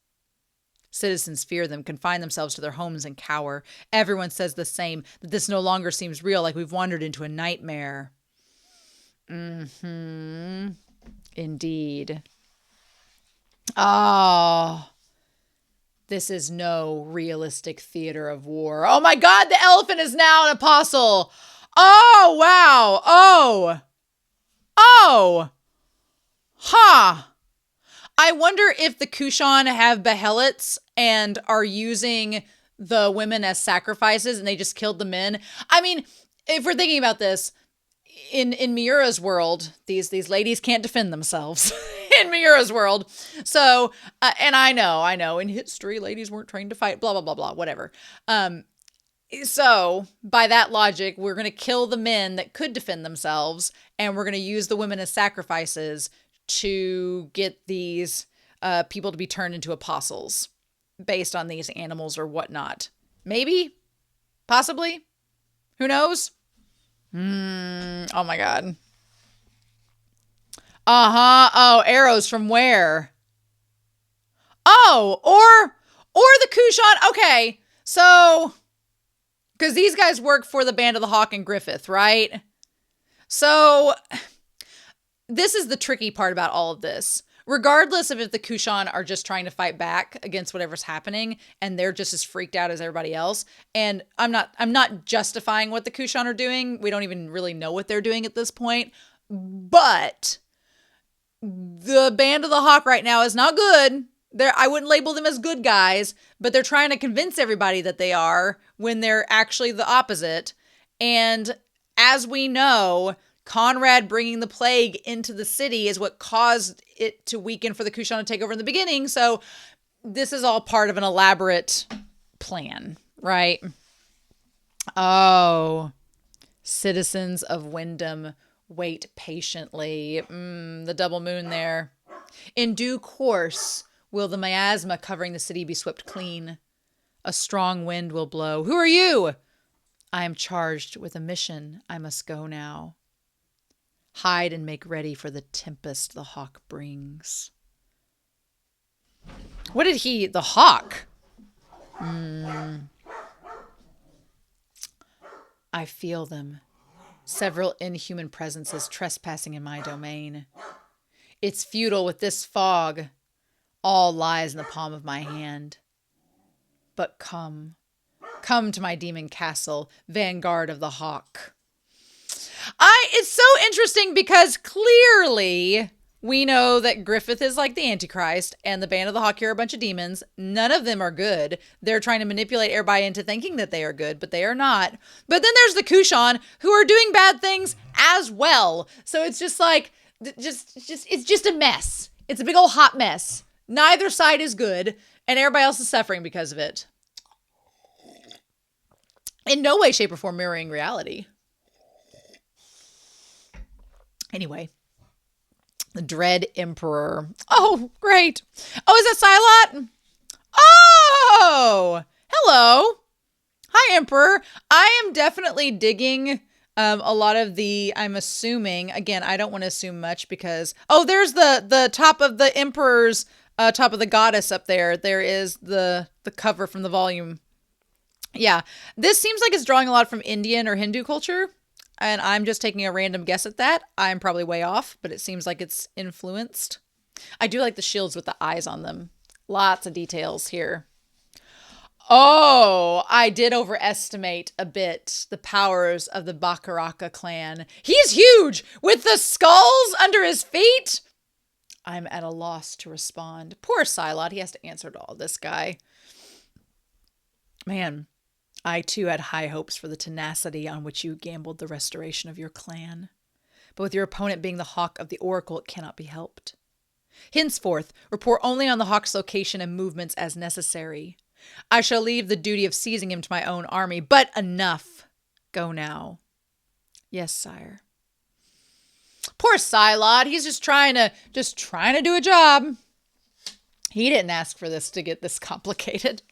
Citizens fear them, confine themselves to their homes and cower. Everyone says the same, that this no longer seems real, like we've wandered into a nightmare. Indeed. Oh, this is no realistic theater of war. Oh my God, the elephant is now an apostle. Oh, wow. Oh. Ha. I wonder if the Kushan have Behelits and are using the women as sacrifices and they just killed the men. I mean, if we're thinking about this, in Miura's world, these ladies can't defend themselves in Miura's world. So, and I know, in history, ladies weren't trained to fight, blah, blah, blah, blah, whatever. So, by that logic, we're going to kill the men that could defend themselves, and we're going to use the women as sacrifices to get these people to be turned into apostles based on these animals or whatnot. Maybe? Possibly? Who knows? Oh my God. Oh, arrows from where? Oh, or the Kushan. Okay, so because these guys work for the Band of the Hawk and Griffith, right? So this is the tricky part about all of this. Regardless of if the Kushan are just trying to fight back against whatever's happening and they're just as freaked out as everybody else. And I'm not justifying what the Kushan are doing. We don't even really know what they're doing at this point. But the Band of the Hawk right now is not good. I wouldn't label them as good guys, but they're trying to convince everybody that they are when they're actually the opposite. And as we know, Conrad bringing the plague into the city is what caused it to weaken for the Kushan to take over in the beginning. So this is all part of an elaborate plan, right? Oh, citizens of Windham, wait patiently. The double moon there. In due course, will the miasma covering the city be swept clean? A strong wind will blow. Who are you? I am charged with a mission. I must go now. Hide and make ready for the tempest the hawk brings. What did he... The hawk? I feel them. Several inhuman presences trespassing in my domain. It's futile with this fog. All lies in the palm of my hand. But come. Come to my demon castle, vanguard of the hawk. It's so interesting because clearly we know that Griffith is like the Antichrist and the Band of the Hawk are a bunch of demons. None of them are good. They're trying to manipulate everybody into thinking that they are good, but they are not. But then there's the Kushan who are doing bad things as well. So it's just like, it's just a mess. It's a big old hot mess. Neither side is good and everybody else is suffering because of it. In no way, shape, or form mirroring reality. Anyway, the Dread Emperor. Oh, great. Oh, is that Silat? Oh, hello. Hi, Emperor. I am definitely digging a lot of the, I'm assuming, again, I don't want to assume much because, oh, there's the top of the Emperor's, top of the goddess up there. There is the cover from the volume. Yeah, this seems like it's drawing a lot from Indian or Hindu culture. And I'm just taking a random guess at that. I'm probably way off, but it seems like it's influenced. I do like the shields with the eyes on them. Lots of details here. Oh, I did overestimate a bit the powers of the Bakaraka clan. He's huge with the skulls under his feet. I'm at a loss to respond. Poor Silat. He has to answer to all this guy. Man. I, too, had high hopes for the tenacity on which you gambled the restoration of your clan. But with your opponent being the Hawk of the Oracle, it cannot be helped. Henceforth, report only on the Hawk's location and movements as necessary. I shall leave the duty of seizing him to my own army, but enough. Go now. Yes, sire. Poor Silat. He's just trying to do a job. He didn't ask for this to get this complicated.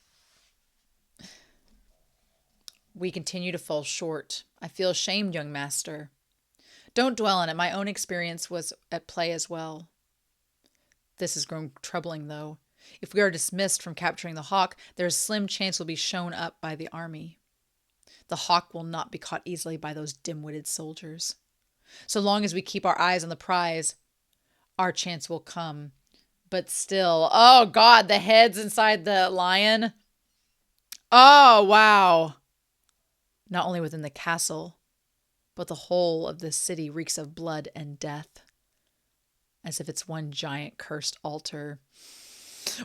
We continue to fall short. I feel ashamed, young master. Don't dwell on it. My own experience was at play as well. This has grown troubling, though. If we are dismissed from capturing the Hawk, there is slim chance we'll be shown up by the army. The Hawk will not be caught easily by those dim-witted soldiers. So long as we keep our eyes on the prize, our chance will come. But still, oh God, the head's inside the lion. Oh, wow. Not only within the castle, but the whole of this city reeks of blood and death, as if it's one giant cursed altar.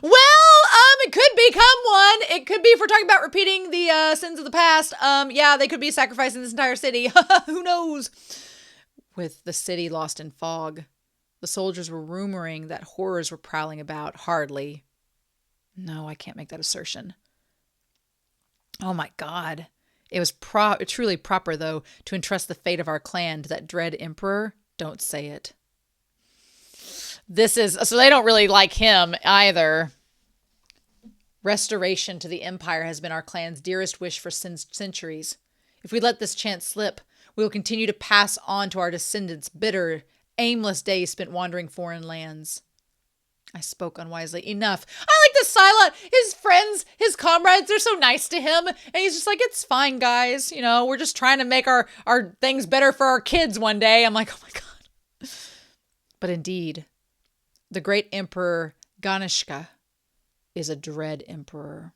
Well, it could become one. It could be, if we're talking about repeating the sins of the past. Yeah, they could be sacrificing this entire city. Who knows? With the city lost in fog, the soldiers were rumoring that horrors were prowling about. Hardly. No, I can't make that assertion. Oh my God. It was truly proper, though, to entrust the fate of our clan to that dread emperor. Don't say it. So they don't really like him either. Restoration to the empire has been our clan's dearest wish for centuries. If we let this chance slip, we will continue to pass on to our descendants bitter, aimless days spent wandering foreign lands. I spoke unwisely. Enough. I like this Silat. His friends, his comrades, they're so nice to him. And he's just like, it's fine, guys. You know, we're just trying to make our things better for our kids one day. I'm like, oh my God. But indeed, the great Emperor Ganishka is a dread emperor.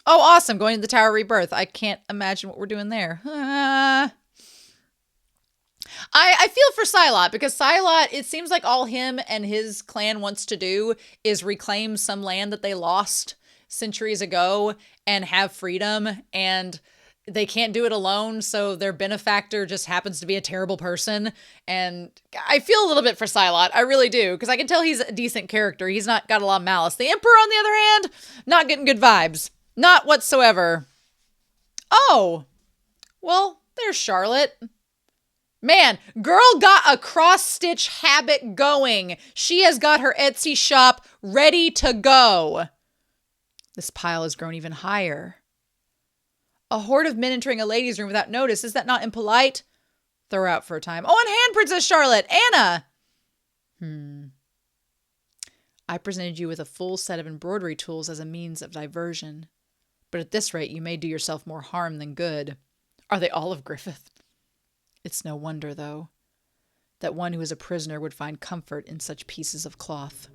Oh, awesome. Going to the Tower of Rebirth. I can't imagine what we're doing there. I feel for Silat because Silat, it seems like all him and his clan wants to do is reclaim some land that they lost centuries ago and have freedom, and they can't do it alone, so their benefactor just happens to be a terrible person. And I feel a little bit for Silat. I really do, because I can tell he's a decent character. He's not got a lot of malice. The Emperor, on the other hand, not getting good vibes. Not whatsoever. Oh, well, there's Charlotte. Man, girl got a cross-stitch habit going. She has got her Etsy shop ready to go. This pile has grown even higher. A horde of men entering a ladies' room without notice. Is that not impolite? Throw her out for a time. Oh, and hand Princess Charlotte. Anna. I presented you with a full set of embroidery tools as a means of diversion. But at this rate, you may do yourself more harm than good. Are they all of Griffith? It's no wonder, though, that one who is a prisoner would find comfort in such pieces of cloth.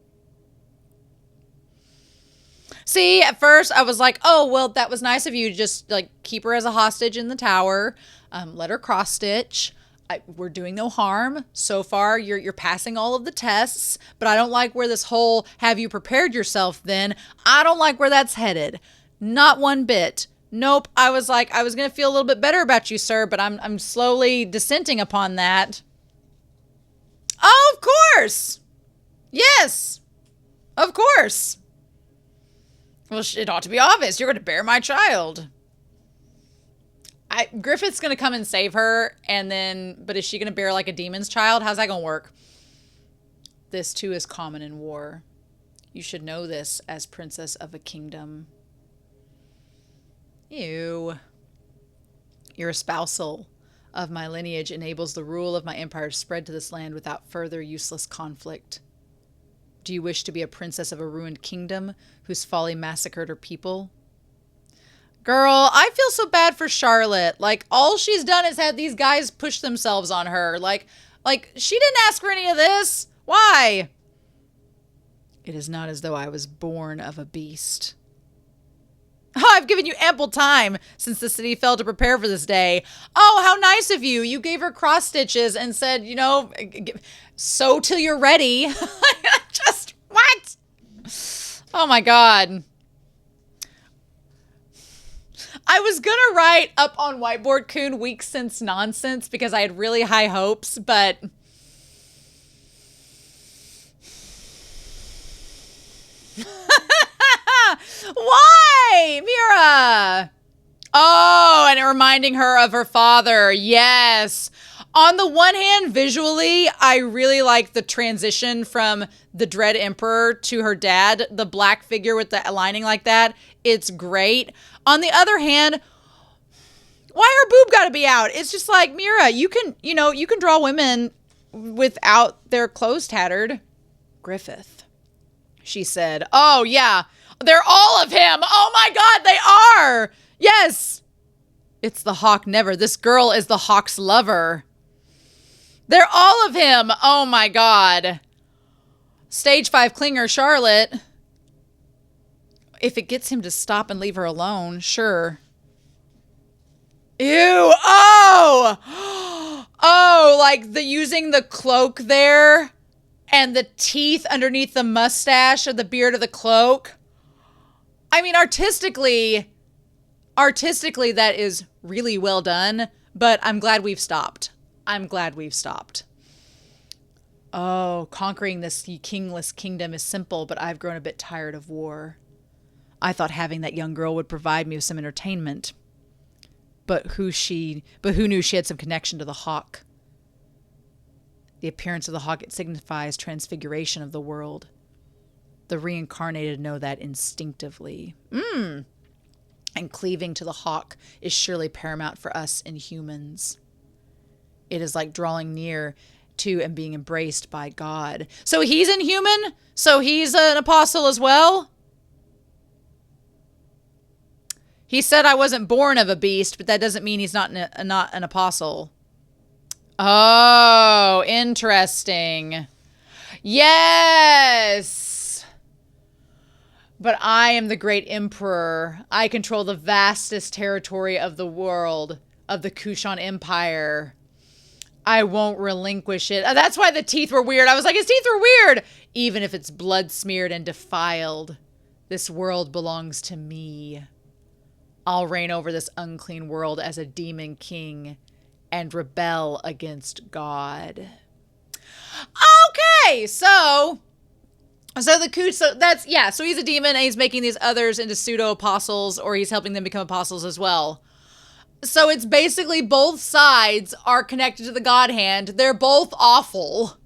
See, at first I was like, oh, well, that was nice of you to just like keep her as a hostage in the tower. Let her cross stitch. We're doing no harm. So far, you're passing all of the tests, but I don't like where this whole have you prepared yourself then. I don't like where that's headed. Not one bit. Nope. I was like, I was going to feel a little bit better about you, sir, but I'm slowly dissenting upon that. Oh, of course. Yes. Of course. Well, it ought to be obvious. You're going to bear my child. Griffith's going to come and save her, and then, but is she going to bear like a demon's child? How's that going to work? This too is common in war. You should know this as princess of a kingdom. Ew. Your espousal of my lineage enables the rule of my empire to spread to this land without further useless conflict. Do you wish to be a princess of a ruined kingdom whose folly massacred her people? Girl, I feel so bad for Charlotte. Like, all she's done is had these guys push themselves on her. Like, she didn't ask for any of this. Why? It is not as though I was born of a beast. Oh, I've given you ample time since the city fell to prepare for this day. Oh, how nice of you. You gave her cross stitches and said, you know, sew till you're ready. Just, what? Oh my God. I was going to write up on Whiteboard Coon weak sense nonsense because I had really high hopes, but... Why? Mira. Oh, and reminding her of her father. Yes. On the one hand, visually, I really like the transition from the Dread Emperor to her dad. The black figure with the lining like that. It's great. On the other hand, why her boob gotta be out? It's just like, Mira, you can draw women without their clothes tattered. Griffith. She said, oh, yeah. They're all of him. Oh my God, they are. Yes. It's the hawk never. This girl is the hawk's lover. They're all of him. Oh my God. Stage 5 clinger, Charlotte. If it gets him to stop and leave her alone, sure. Ew. Oh. Oh, like using the cloak there and the teeth underneath the mustache or the beard of the cloak. I mean, artistically, that is really well done, but I'm glad we've stopped. I'm glad we've stopped. Oh, conquering this kingless kingdom is simple, but I've grown a bit tired of war. I thought having that young girl would provide me with some entertainment. But who knew she had some connection to the hawk? The appearance of the hawk, it signifies transfiguration of the world. The reincarnated know that instinctively. And cleaving to the hawk is surely paramount for us in humans. It is like drawing near to and being embraced by God. So he's inhuman? So he's an apostle as well? He said I wasn't born of a beast, but that doesn't mean he's not an apostle. Oh, interesting. Yes. But I am the great emperor. I control the vastest territory of the world, of the Kushan Empire. I won't relinquish it. That's why the teeth were weird. I was like, his teeth were weird. Even if it's blood smeared and defiled, this world belongs to me. I'll reign over this unclean world as a demon king and rebel against God. Okay, so the Kush, so he's a demon and he's making these others into pseudo apostles, or he's helping them become apostles as well. So it's basically both sides are connected to the God Hand. They're both awful.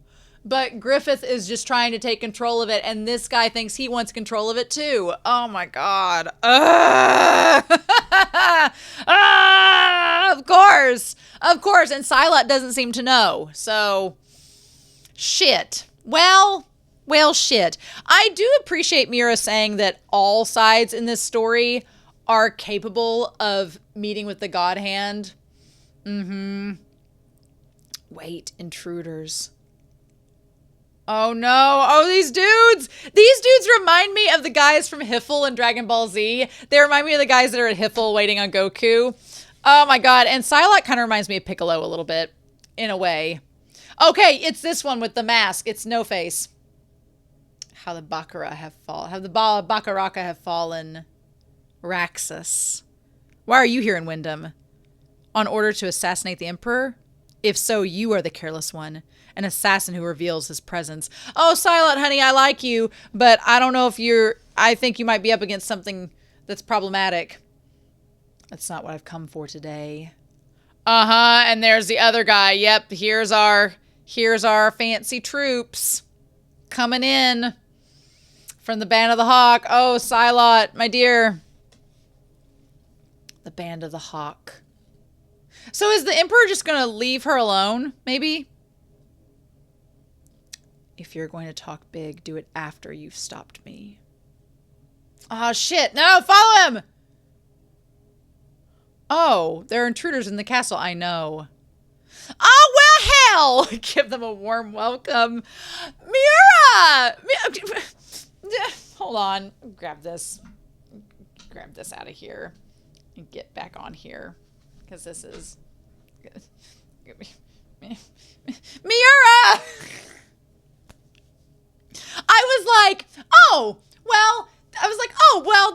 But Griffith is just trying to take control of it, and this guy thinks he wants control of it too. Oh my God. Of course. Of course. And Silat doesn't seem to know. So, shit. Well, shit. I do appreciate Mira saying that all sides in this story are capable of meeting with the God Hand. Wait, intruders. Oh no. Oh, these dudes. These dudes remind me of the guys from Hiffle and Dragon Ball Z. They remind me of the guys that are at Hiffle waiting on Goku. Oh my God. And Silat kind of reminds me of Piccolo a little bit, in a way. Okay, it's this one with the mask. It's No Face. How the Baccarat have fallen. How the Baccaraka have fallen. Raxus. Why are you here in Windham? On order to assassinate the Emperor? If so, you are the careless one. An assassin who reveals his presence. Oh, Silat, honey, I like you, but I don't know if I think you might be up against something that's problematic. That's not what I've come for today. And there's the other guy. Yep, here's our fancy troops coming in from the Band of the Hawk. Oh, Silat, my dear. The Band of the Hawk. So is the Emperor just going to leave her alone, maybe? If you're going to talk big, do it after you've stopped me. Oh, shit. No, follow him! Oh, there are intruders in the castle. I know. Oh, well, hell! Give them a warm welcome. Mira! Hold on. Grab this. Grab this out of here. And get back on here. Because this is... Miura!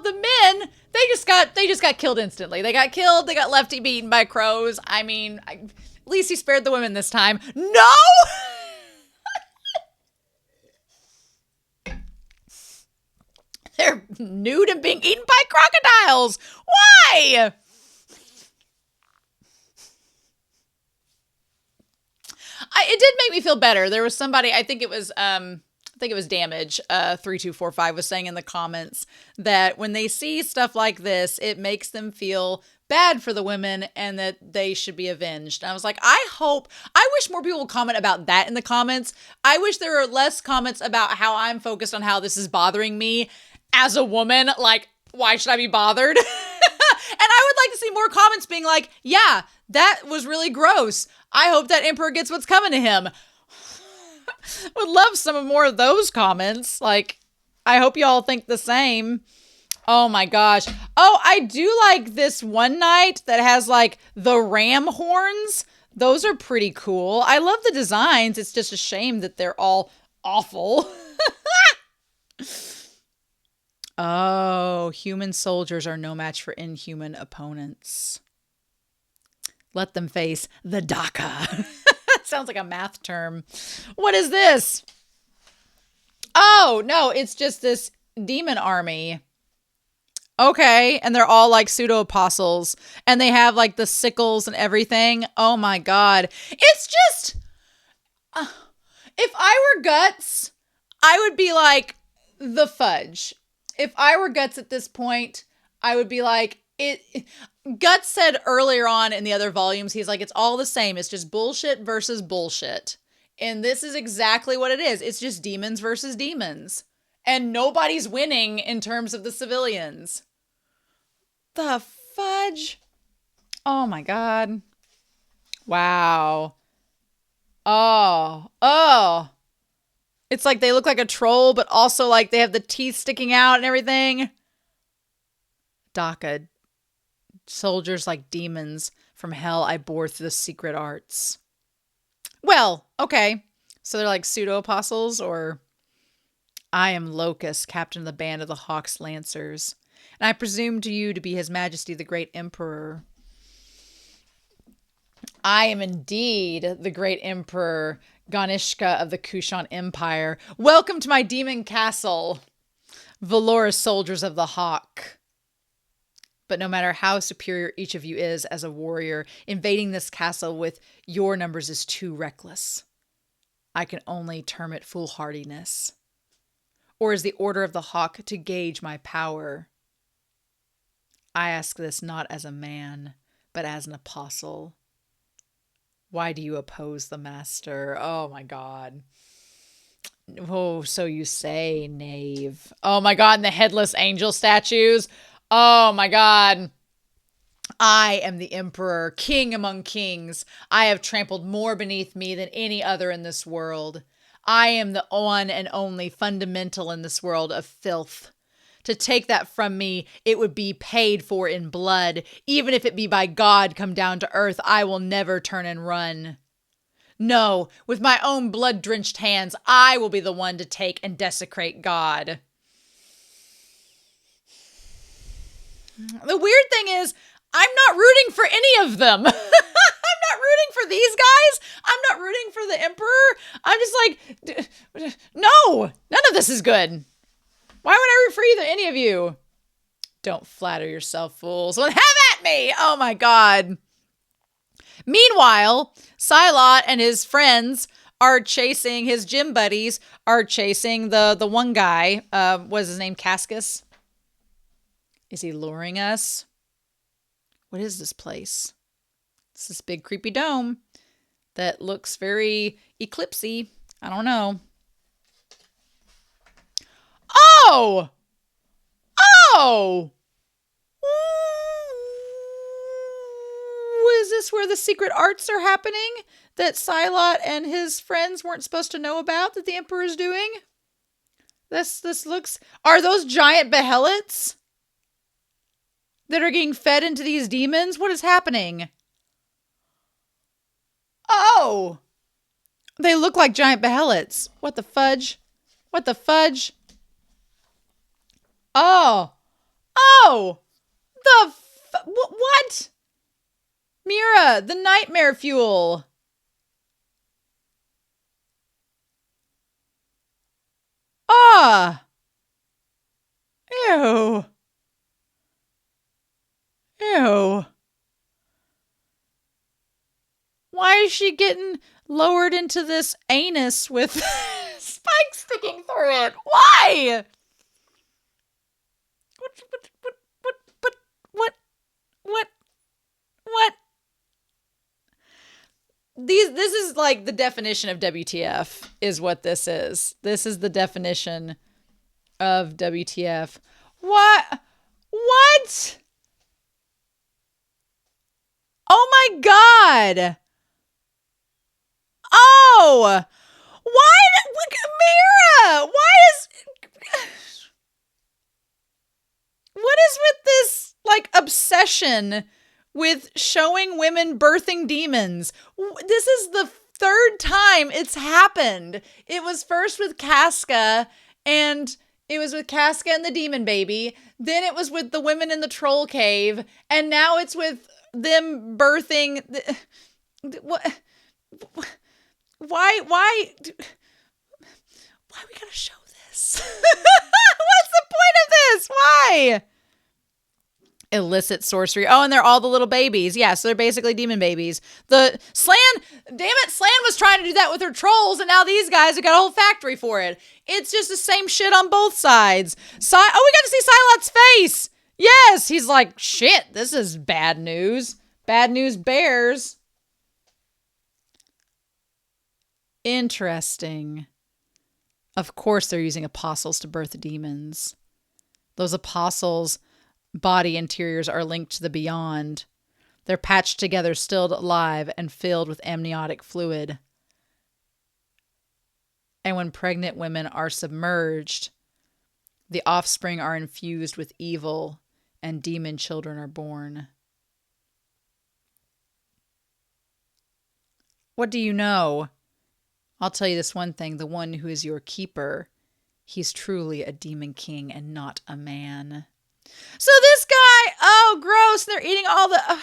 The men, they just got killed instantly. They got killed, they got left to be eaten by crows. I mean, at least he spared the women this time. No! They're nude and being eaten by crocodiles. Why? It did make me feel better. There was somebody, I think it was Damage 3245 was saying in the comments that when they see stuff like this, it makes them feel bad for the women and that they should be avenged. And I was like, I wish more people would comment about that in the comments. I wish there were less comments about how I'm focused on how this is bothering me as a woman. Like, why should I be bothered? And I would like to see more comments being like, yeah, that was really gross. I hope that Emperor gets what's coming to him. Would love some more of those comments. Like, I hope y'all think the same. Oh my gosh. Oh, I do like this one knight that has like the ram horns. Those are pretty cool. I love the designs. It's just a shame that they're all awful. Oh, human soldiers are no match for inhuman opponents. Let them face the Daka. Sounds like a math term. What is this? Oh, no, it's just this demon army. Okay, and they're all like pseudo apostles, and they have like the sickles and everything. Oh my god. It's just if I were Guts, I would be like the fudge. If I were Guts at this point, I would be like Guts said earlier on in the other volumes, he's like, it's all the same. It's just bullshit versus bullshit. And this is exactly what it is. It's just demons versus demons. And nobody's winning in terms of the civilians. The fudge? Oh my God. Wow. Oh. It's like they look like a troll, but also like they have the teeth sticking out and everything. DACA. Soldiers like demons from hell I bore through the secret arts. Well, okay. So they're like pseudo-apostles, or I am Locust, captain of the band of the Hawk's Lancers, and I presume to you to be His Majesty the Great Emperor. I am indeed the Great Emperor Ganishka of the Kushan Empire. Welcome to my demon castle, Valora soldiers of the Hawk. But no matter how superior each of you is as a warrior, invading this castle with your numbers is too reckless. I can only term it foolhardiness. Or is the order of the Hawk to gauge my power? I ask this not as a man, but as an apostle. Why do you oppose the master? Oh my God. Oh, so you say, knave. Oh my God, and the headless angel statues. Oh my God. I am the emperor, king among kings. I have trampled more beneath me than any other in this world. I am the one and only fundamental in this world of filth. To take that from me, it would be paid for in blood. Even if it be by God come down to earth, I will never turn and run. No, with my own blood-drenched hands, I will be the one to take and desecrate God. The weird thing is, I'm not rooting for any of them. I'm not rooting for these guys. I'm not rooting for the emperor. I'm just like, no, none of this is good. Why would I root for either any of you? Don't flatter yourself, fools. Well, have at me. Oh my God. Meanwhile, Silat and his friends are chasing, his gym buddies are chasing the one guy. What's his name? Cascus? Is he luring us? What is this place? It's this big creepy dome that looks very eclipsy. I don't know. Oh! Oh! Is this where the secret arts are happening that Silat and his friends weren't supposed to know about that the Emperor's doing? This looks... Are those giant behelots that are getting fed into these demons? What is happening? Oh! They look like giant behelots. What the fudge? What the fudge? Oh! Oh! What? Mira, the nightmare fuel. Ah! Ew. Ew. Why is she getting lowered into this anus with spikes sticking through it? Why? What? This is like the definition of WTF is what this is. This is the definition of WTF. What? Oh my God. Oh. Mira, what is with this, like, obsession with showing women birthing demons? This is the third time it's happened. It was first with Casca, and the demon baby. Then it was with the women in the troll cave, and now it's with them birthing. What? Why we gotta show this? What's the point of this? Why? Illicit sorcery. Oh, and they're all the little babies. Yeah, so they're basically demon babies. Damn it, Slan was trying to do that with her trolls, and now these guys have got a whole factory for it. It's just the same shit on both sides. We got to see Silat's face. Yes, he's like, shit, this is bad news. Bad news bears. Interesting. Of course they're using apostles to birth demons. Those apostles' body interiors are linked to the beyond. They're patched together, stilled alive, and filled with amniotic fluid. And when pregnant women are submerged, the offspring are infused with evil, and demon children are born. What do you know? I'll tell you this one thing. The one who is your keeper, he's truly a demon king and not a man. So this guy, oh, gross. They're eating all the...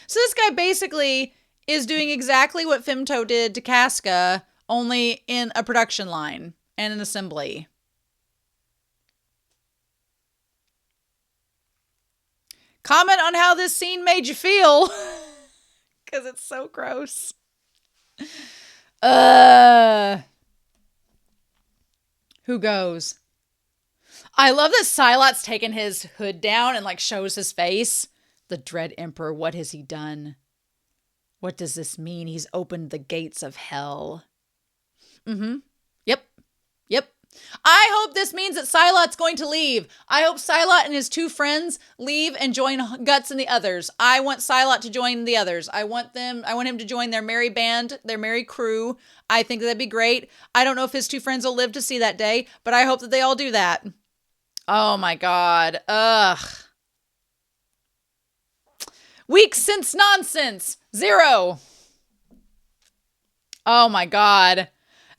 So this guy basically is doing exactly what Femto did to Casca, only in a production line and an assembly. Comment on how this scene made you feel. Because it's so gross. Who goes? I love that Silat's taken his hood down and like shows his face. The Dread Emperor, what has he done? What does this mean? He's opened the gates of hell. Yep. I hope this means that Silat's going to leave. I hope Silat and his two friends leave and join Guts and the others. I want Silat to join the others. I want him to join their merry band, their merry crew. I think that'd be great. I don't know if his two friends will live to see that day, but I hope that they all do that. Oh my God. Ugh. Weak sense nonsense. 0. Oh my God.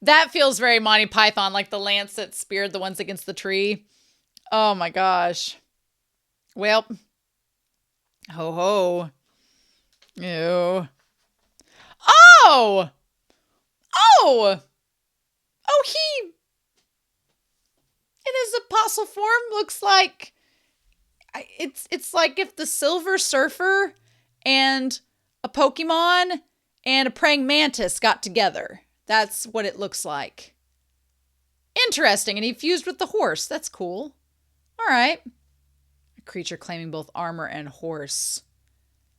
That feels very Monty Python, like the lance that speared the ones against the tree. Oh my gosh. Well. Ho ho. Ew. Oh! Oh! Oh, he... in his apostle form looks like... It's like if the Silver Surfer and a Pokemon and a praying mantis got together. That's what it looks like. Interesting. And he fused with the horse. That's cool. All right. A creature claiming both armor and horse.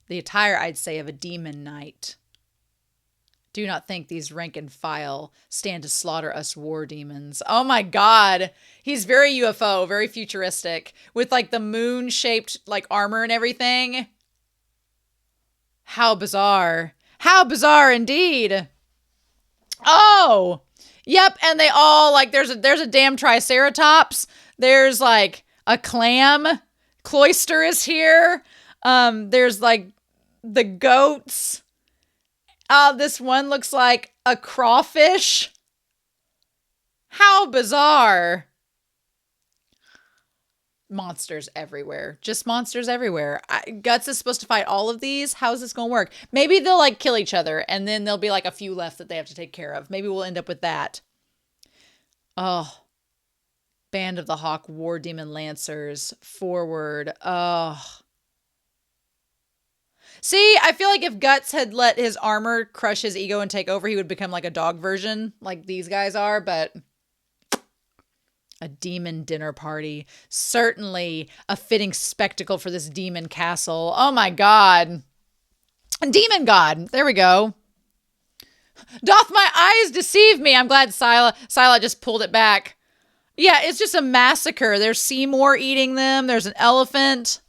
The attire, I'd say, of a demon knight. Do not think these rank and file stand to slaughter us war demons. Oh my God. He's very UFO, very futuristic. With like the moon-shaped like armor and everything. How bizarre. How bizarre indeed. Oh, yep. And they all like, there's a damn triceratops. There's like a clam. Cloyster is here. There's like the goats. This one looks like a crawfish. How bizarre. Monsters everywhere. Just monsters everywhere. Guts is supposed to fight all of these. How's this going to work? Maybe they'll like kill each other and then there'll be like a few left that they have to take care of. Maybe we'll end up with that. Oh. Band of the Hawk War Demon Lancers. Forward. Oh. See, I feel like if Guts had let his armor crush his ego and take over, he would become like a dog version like these guys are, but... a demon dinner party. Certainly a fitting spectacle for this demon castle. Oh my God. Demon God. There we go. Doth my eyes deceive me? I'm glad Silat just pulled it back. Yeah, it's just a massacre. There's Seymour eating them. There's an elephant.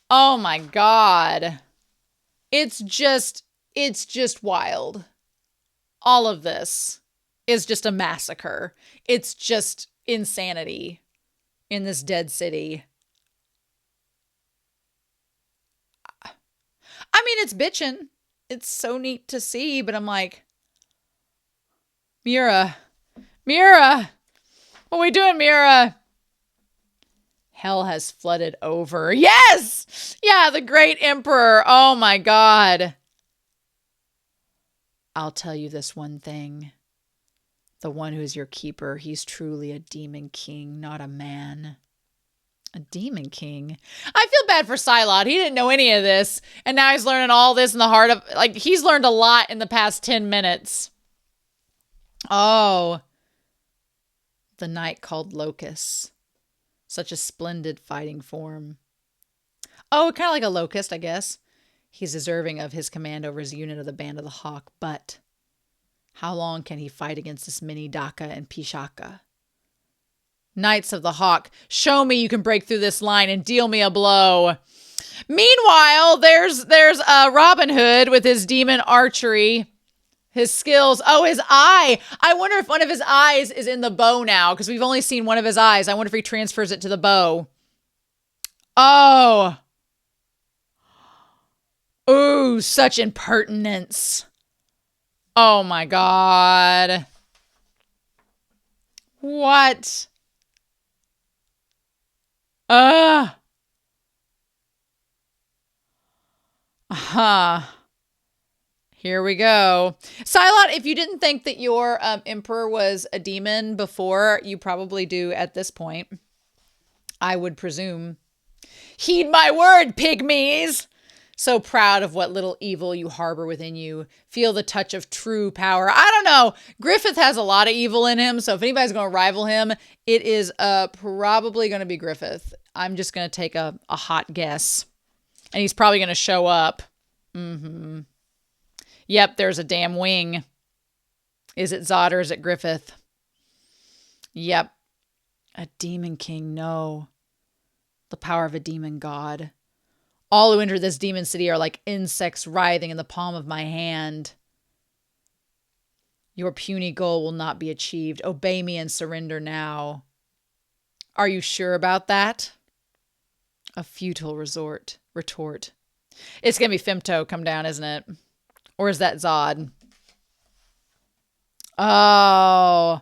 Oh my God. It's just wild. All of this is just a massacre. It's just insanity in this dead city. I mean, it's bitchin'. It's so neat to see, but I'm like, Mira, what are we doing, Mira? Hell has flooded over. Yes! Yeah, the great emperor. Oh my God. I'll tell you this one thing. The one who is your keeper, he's truly a demon king, not a man. A demon king? I feel bad for Silat. He didn't know any of this. And now he's learning all this in the heart of... like, he's learned a lot in the past 10 minutes. Oh. The knight called Locust. Such a splendid fighting form. Oh, kind of like a locust, I guess. He's deserving of his command over his unit of the Band of the Hawk, but how long can he fight against this mini Daka and Pishaka? Knights of the Hawk, show me you can break through this line and deal me a blow. Meanwhile, there's Robin Hood with his demon archery. His skills. Oh, his eye. I wonder if one of his eyes is in the bow now, because we've only seen one of his eyes. I wonder if he transfers it to the bow. Oh. Ooh, such impertinence. Oh my God. What? Here we go. Silat, if you didn't think that your emperor was a demon before, you probably do at this point. I would presume. Heed my word, pygmies! So proud of what little evil you harbor within you. Feel the touch of true power. I don't know. Griffith has a lot of evil in him, so if anybody's going to rival him, it is probably going to be Griffith. I'm just going to take a hot guess. And he's probably going to show up. Mm-hmm. Yep, there's a damn wing. Is it Zod or is it Griffith? Yep. A demon king, no. The power of a demon god. All who enter this demon city are like insects writhing in the palm of my hand. Your puny goal will not be achieved. Obey me and surrender now. Are you sure about that? A futile retort. It's going to be Femto come down, isn't it? Or is that Zod? Oh.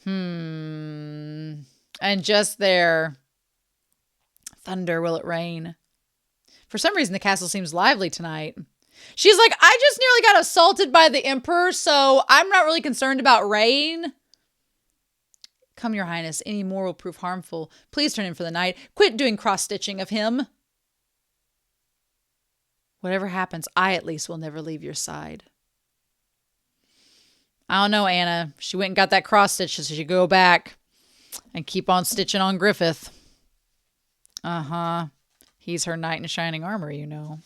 And just there. Thunder, will it rain? For some reason, the castle seems lively tonight. She's like, I just nearly got assaulted by the Emperor, so I'm not really concerned about rain. Come, Your Highness. Any more will prove harmful. Please turn in for the night. Quit doing cross-stitching of him. Whatever happens, I at least will never leave your side. I don't know, Anna. She went and got that cross-stitch, so she should go back and keep on stitching on Griffith. Uh-huh. He's her knight in shining armor, you know.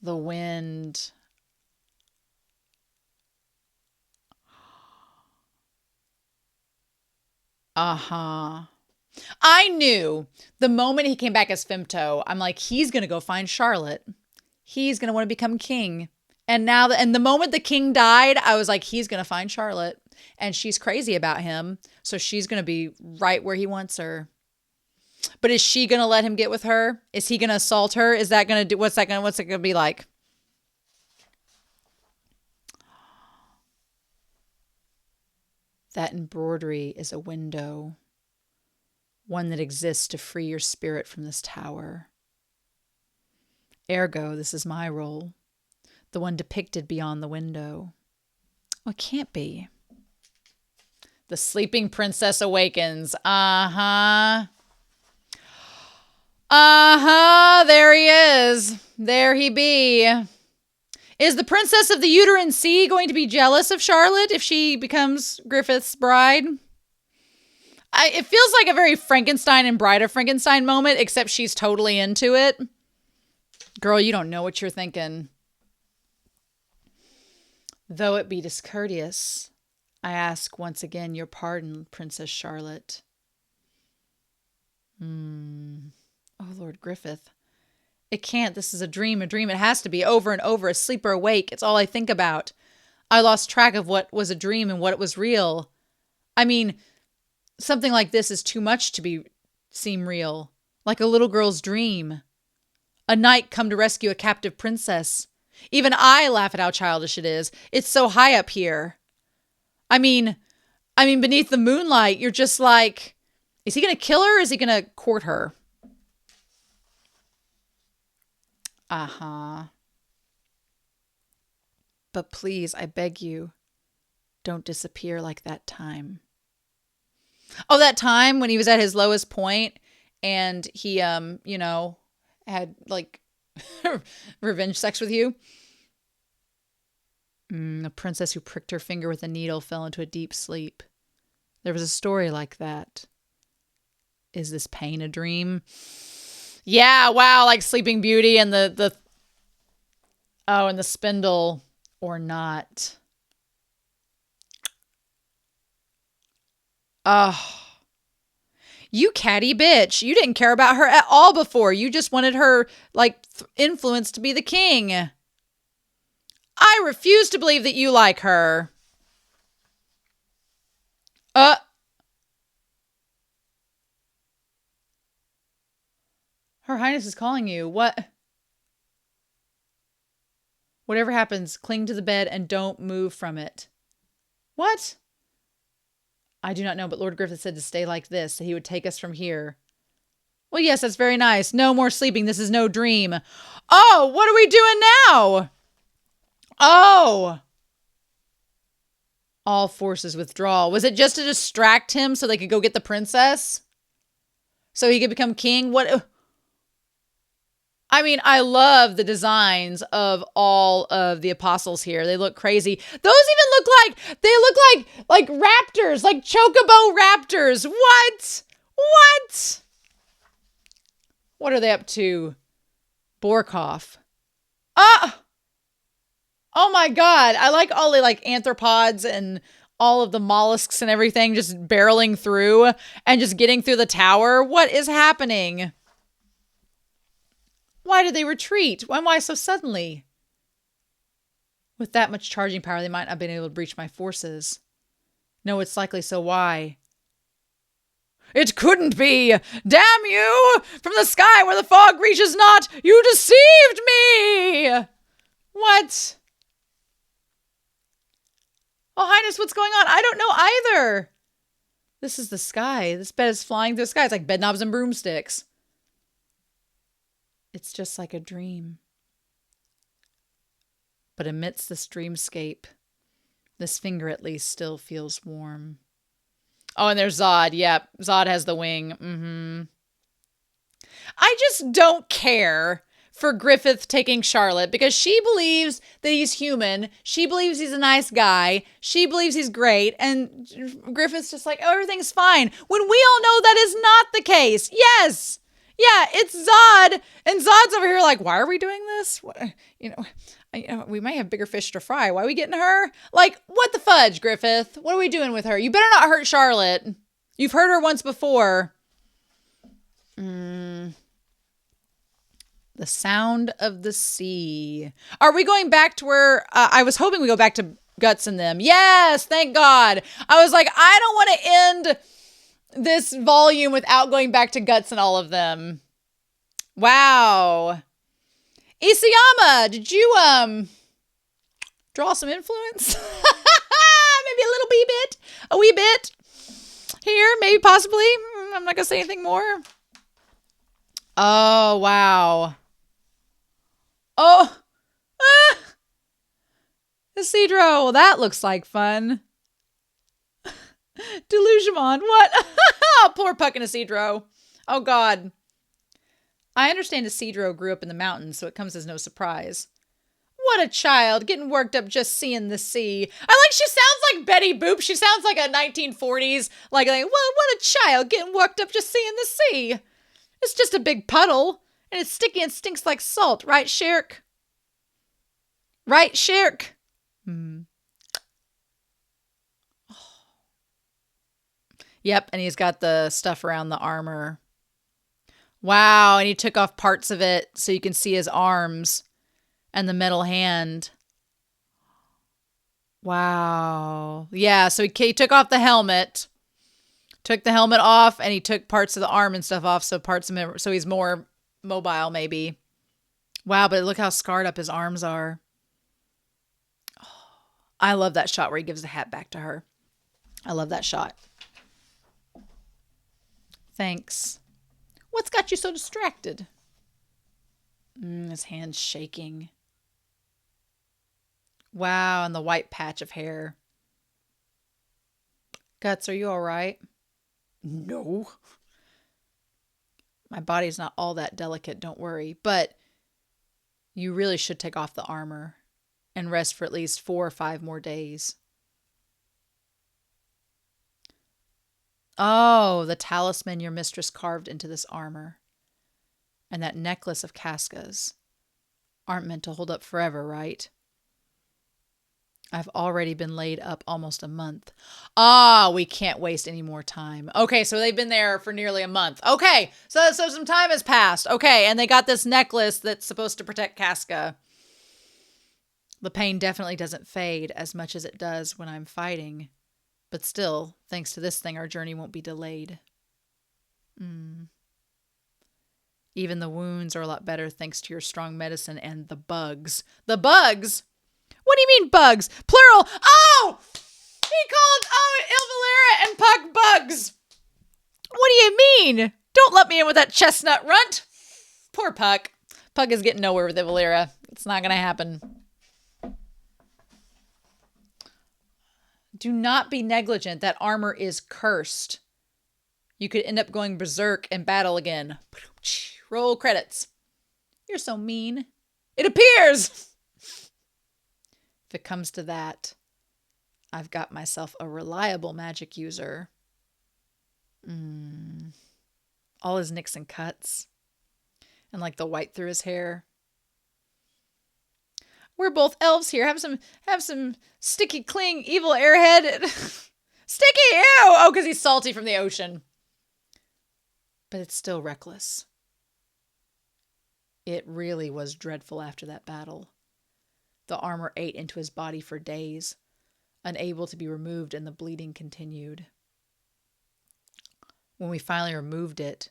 The wind. Uh-huh. I knew the moment he came back as Femto, I'm like, he's going to go find Charlotte. He's going to want to become king. And now, the moment the king died, I was like, he's going to find Charlotte. And she's crazy about him. So she's going to be right where he wants her. But is she going to let him get with her? Is he going to assault her? Is that going to do, what's it going to be like? That embroidery is a window. One that exists to free your spirit from this tower. Ergo, this is my role. The one depicted beyond the window. Oh, it can't be. The sleeping princess awakens. Uh-huh. Uh-huh. There he is. There he be. Is the princess of the uterine sea going to be jealous of Charlotte if she becomes Griffith's bride? It feels like a very Frankenstein and Bride of Frankenstein moment, except she's totally into it. Girl, you don't know what you're thinking. Though it be discourteous, I ask once again your pardon, Princess Charlotte. Oh, Lord Griffith. It can't. This is a dream. A dream. It has to be over and over. Asleep or awake. It's all I think about. I lost track of what was a dream and what was real. I mean, something like this is too much to seem real. Like a little girl's dream. A knight come to rescue a captive princess. Even I laugh at how childish it is. It's so high up here. I mean, beneath the moonlight, you're just like, is he going to kill her or is he going to court her? Uh-huh. But please, I beg you, don't disappear like that time. Oh, that time when he was at his lowest point and he, had like revenge sex with you. A princess who pricked her finger with a needle fell into a deep sleep. There was a story like that. Is this pain a dream? Yeah, wow, like Sleeping Beauty and the oh, and the spindle or not. Oh, you catty bitch. You didn't care about her at all before. You just wanted her, like, influence to be the king. I refuse to believe that you like her. Her Highness is calling you. What? Whatever happens, cling to the bed and don't move from it. What? I do not know, but Lord Griffith said to stay like this, that he would take us from here. Well, yes, that's very nice. No more sleeping. This is no dream. Oh, what are we doing now? Oh. All forces withdraw. Was it just to distract him so they could go get the princess? So he could become king? What? I mean, I love the designs of all of the apostles here. They look crazy. Those even look like raptors, like chocobo raptors. What? What? What are they up to? Borkoff. Ah! Oh my god. I like all the like arthropods and all of the mollusks and everything just barreling through and just getting through the tower. What is happening? Why did they retreat? Why so suddenly? With that much charging power, they might not have been able to breach my forces. No, it's likely, so why? It couldn't be! Damn you! From the sky where the fog reaches not, you deceived me! What? Oh, Highness, what's going on? I don't know either. This is the sky. This bed is flying through the sky. It's like bed knobs and broomsticks. It's just like a dream. But amidst this dreamscape, this finger at least still feels warm. Oh, and there's Zod. Yep, Zod has the wing. I just don't care for Griffith taking Charlotte because she believes that he's human. She believes he's a nice guy. She believes he's great. And Griffith's just like, oh, everything's fine. When we all know that is not the case. Yes. Yeah, it's Zod. And Zod's over here like, why are we doing this? What, we might have bigger fish to fry. Why are we getting her? Like, what the fudge, Griffith? What are we doing with her? You better not hurt Charlotte. You've hurt her once before. The sound of the sea. Are we going back to where I was hoping we go back to Guts and them? Yes, thank God. I was like, I don't want to end this volume without going back to Guts and all of them. Wow. Isayama, did you draw some influence? Maybe a wee bit here, maybe possibly. I'm not gonna say anything more. Oh, wow. Oh, Isidro. Well, that looks like fun. Delusionmon. What? Poor Puck and Isidro. Oh, God. I understand Isidro grew up in the mountains, so it comes as no surprise. What a child, getting worked up just seeing the sea. She sounds like Betty Boop. She sounds like a 1940s, what a child, getting worked up just seeing the sea. It's just a big puddle, and it's sticky and stinks like salt, right, Schierke? Right, Schierke? Yep, and he's got the stuff around the armor. Wow, and he took off parts of it so you can see his arms and the metal hand. Wow. Yeah, so he took off the helmet. Took the helmet off, and he took parts of the arm and stuff off, so he's more mobile, maybe. Wow, but look how scarred up his arms are. Oh, I love that shot where he gives the hat back to her. I love that shot. Thanks. What's got you so distracted? His hand's shaking. Wow, and the white patch of hair. Guts, are you all right? No. My body's not all that delicate, don't worry. But you really should take off the armor and rest for at least 4 or 5 more days. Oh, the talisman your mistress carved into this armor. And that necklace of Casca's aren't meant to hold up forever, right? I've already been laid up almost a month. Ah, we can't waste any more time. Okay, so they've been there for nearly a month. Okay, so some time has passed. Okay, and they got this necklace that's supposed to protect Casca. The pain definitely doesn't fade as much as it does when I'm fighting. But still, thanks to this thing, our journey won't be delayed. Even the wounds are a lot better thanks to your strong medicine and the bugs. The bugs? What do you mean bugs? Plural. Oh! He called Ilvalera and Puck bugs. What do you mean? Don't let me in with that chestnut runt. Poor Puck. Puck is getting nowhere with Ilvalera. It's not going to happen. Do not be negligent. That armor is cursed. You could end up going berserk and battle again. Roll credits. You're so mean. It appears. If it comes to that, I've got myself a reliable magic user. All his nicks and cuts. And like the white through his hair. We're both elves here. Have some sticky cling, evil airhead. Sticky, ew! Oh, because he's salty from the ocean. But it's still reckless. It really was dreadful after that battle. The armor ate into his body for days, unable to be removed, and the bleeding continued. When we finally removed it,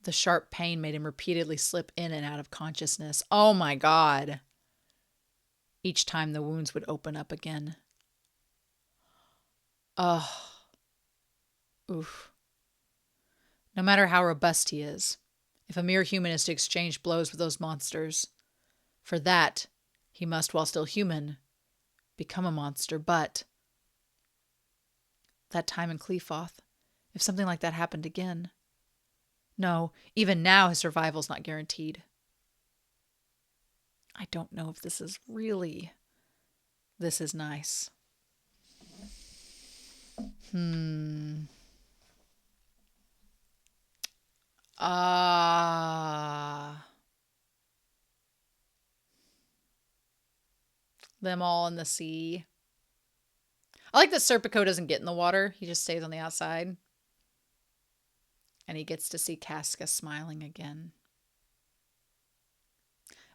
the sharp pain made him repeatedly slip in and out of consciousness. Oh my God. Each time the wounds would open up again. Oh. Oof. No matter how robust he is, if a mere human is to exchange blows with those monsters, for that, he must, while still human, become a monster. But that time in Clefoth, if something like that happened again, no, even now his survival's not guaranteed. I don't know if this is nice. Them all in the sea. I like that Serpico doesn't get in the water. He just stays on the outside. And he gets to see Casca smiling again.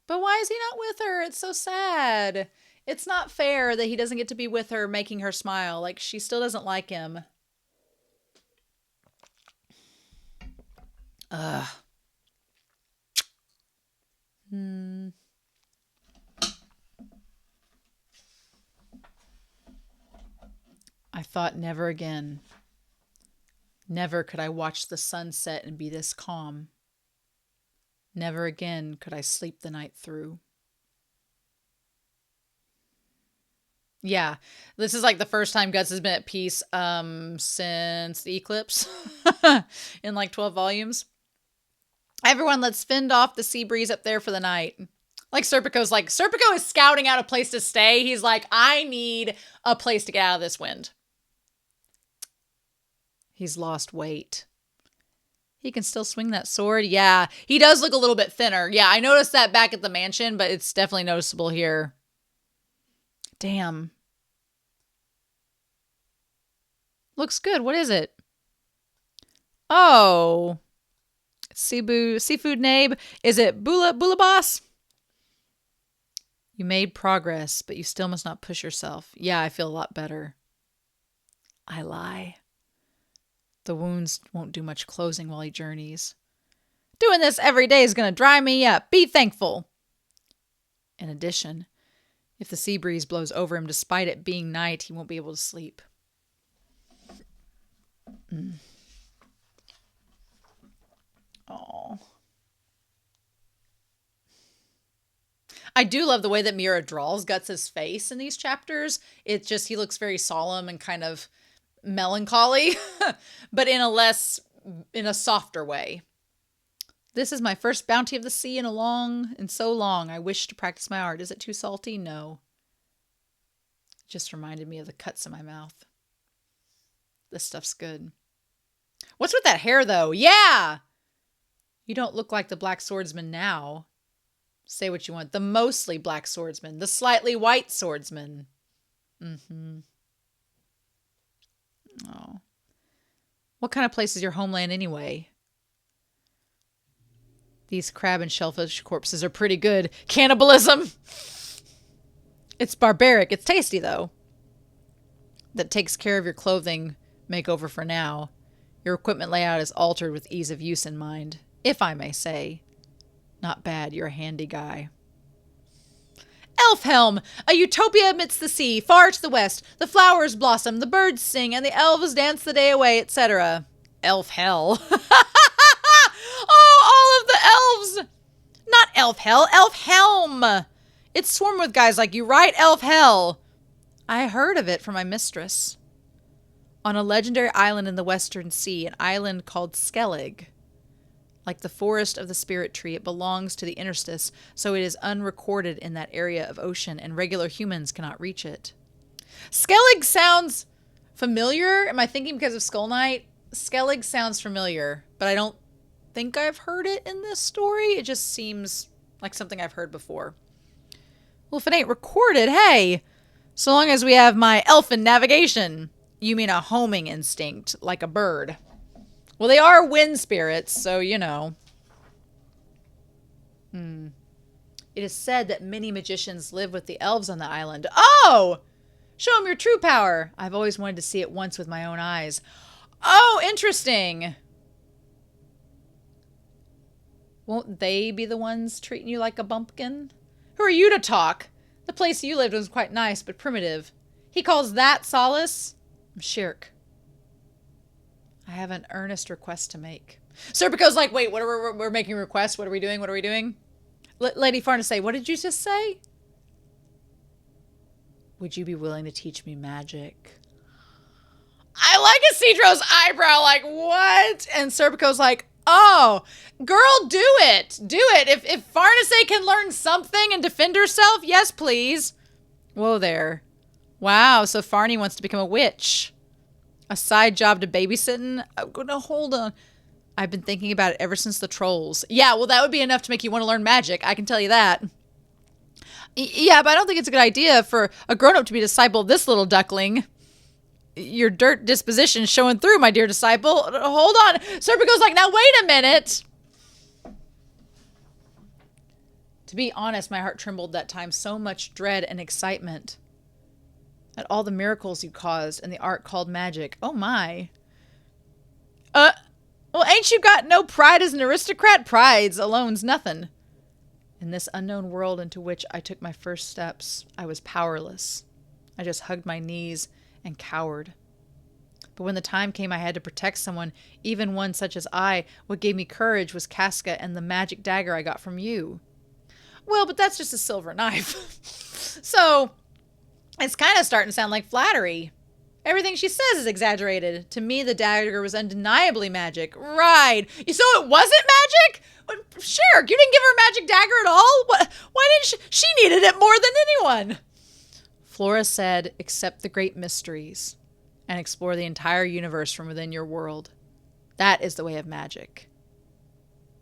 But why is he not with her? It's so sad. It's not fair that he doesn't get to be with her, making her smile. Like, she still doesn't like him. Ugh. I thought never again. Never could I watch the sun set and be this calm. Never again could I sleep the night through. Yeah, this is like the first time Guts has been at peace since the eclipse in like 12 volumes. Everyone, let's fend off the sea breeze up there for the night. Like Serpico is scouting out a place to stay. He's like, I need a place to get out of this wind. He's lost weight. He can still swing that sword. Yeah, he does look a little bit thinner. Yeah, I noticed that back at the mansion, but it's definitely noticeable here. Damn. Looks good. What is it? Oh. Seafood Nabe. Is it Bula Boss? You made progress, but you still must not push yourself. Yeah, I feel a lot better. I lie. The wounds won't do much closing while he journeys. Doing this every day is going to dry me up. Be thankful. In addition, if the sea breeze blows over him despite it being night, he won't be able to sleep. Oh. I do love the way that Mira draws Guts' face in these chapters. It's just, he looks very solemn and kind of melancholy, but in a softer way. This is my first bounty of the sea in so long. I wish to practice my art. Is it too salty? No. It just reminded me of the cuts in my mouth. This stuff's good. What's with that hair though? Yeah! You don't look like the black swordsman now. Say what you want. The mostly black swordsman. The slightly white swordsman. Mm-hmm. Oh. What kind of place is your homeland anyway? These crab and shellfish corpses are pretty good. Cannibalism! It's barbaric. It's tasty, though. That takes care of your clothing makeover for now. Your equipment layout is altered with ease of use in mind, if I may say. Not bad. You're a handy guy. Elfhelm, a utopia amidst the sea, far to the west. The flowers blossom, the birds sing, and the elves dance the day away, etc. Elf hell. Oh, all of the elves! Not elf hell, Elfhelm! It's swarmed with guys like you, right? Elf hell! I heard of it from my mistress. On a legendary island in the Western Sea, an island called Skellig. Like the forest of the spirit tree, it belongs to the interstice, so it is unrecorded in that area of ocean, and regular humans cannot reach it. Skellig sounds familiar. Am I thinking because of Skull Knight? Skellig sounds familiar, but I don't think I've heard it in this story. It just seems like something I've heard before. Well, if it ain't recorded, hey, so long as we have my elfin navigation. You mean a homing instinct, like a bird. Well, they are wind spirits, so you know. It is said that many magicians live with the elves on the island. Oh! Show them your true power. I've always wanted to see it once with my own eyes. Oh, interesting. Won't they be the ones treating you like a bumpkin? Who are you to talk? The place you lived was quite nice, but primitive. He calls that solace? I'm Schierke. I have an earnest request to make. Serpico's like, wait, what are we're making requests? What are we doing? What are we doing? Lady Farnesay, what did you just say? Would you be willing to teach me magic? I like Isidro's eyebrow, like, what? And Serpico's like, oh, girl, do it. Do it. If Farnesay can learn something and defend herself, yes, please. Whoa there. Wow, so Farney wants to become a witch. A side job to babysitting? I'm gonna hold on. I've been thinking about it ever since the trolls. Yeah, well, that would be enough to make you want to learn magic. I can tell you that. Yeah, but I don't think it's a good idea for a grown-up to be disciple of this little duckling. Your dirt disposition showing through, my dear disciple. Hold on. Serpico's like, now wait a minute. To be honest, my heart trembled that time. So much dread and excitement. At all the miracles you caused and the art called magic. Oh my. Well, ain't you got no pride as an aristocrat? Pride's alone's nothing. In this unknown world into which I took my first steps, I was powerless. I just hugged my knees and cowered. But when the time came I had to protect someone, even one such as I, what gave me courage was Casca and the magic dagger I got from you. Well, but that's just a silver knife. So, it's kind of starting to sound like flattery. Everything she says is exaggerated. To me, the dagger was undeniably magic. Right. So it wasn't magic? Sure, you didn't give her a magic dagger at all? Why didn't she? She needed it more than anyone. Flora said, accept the great mysteries and explore the entire universe from within your world. That is the way of magic.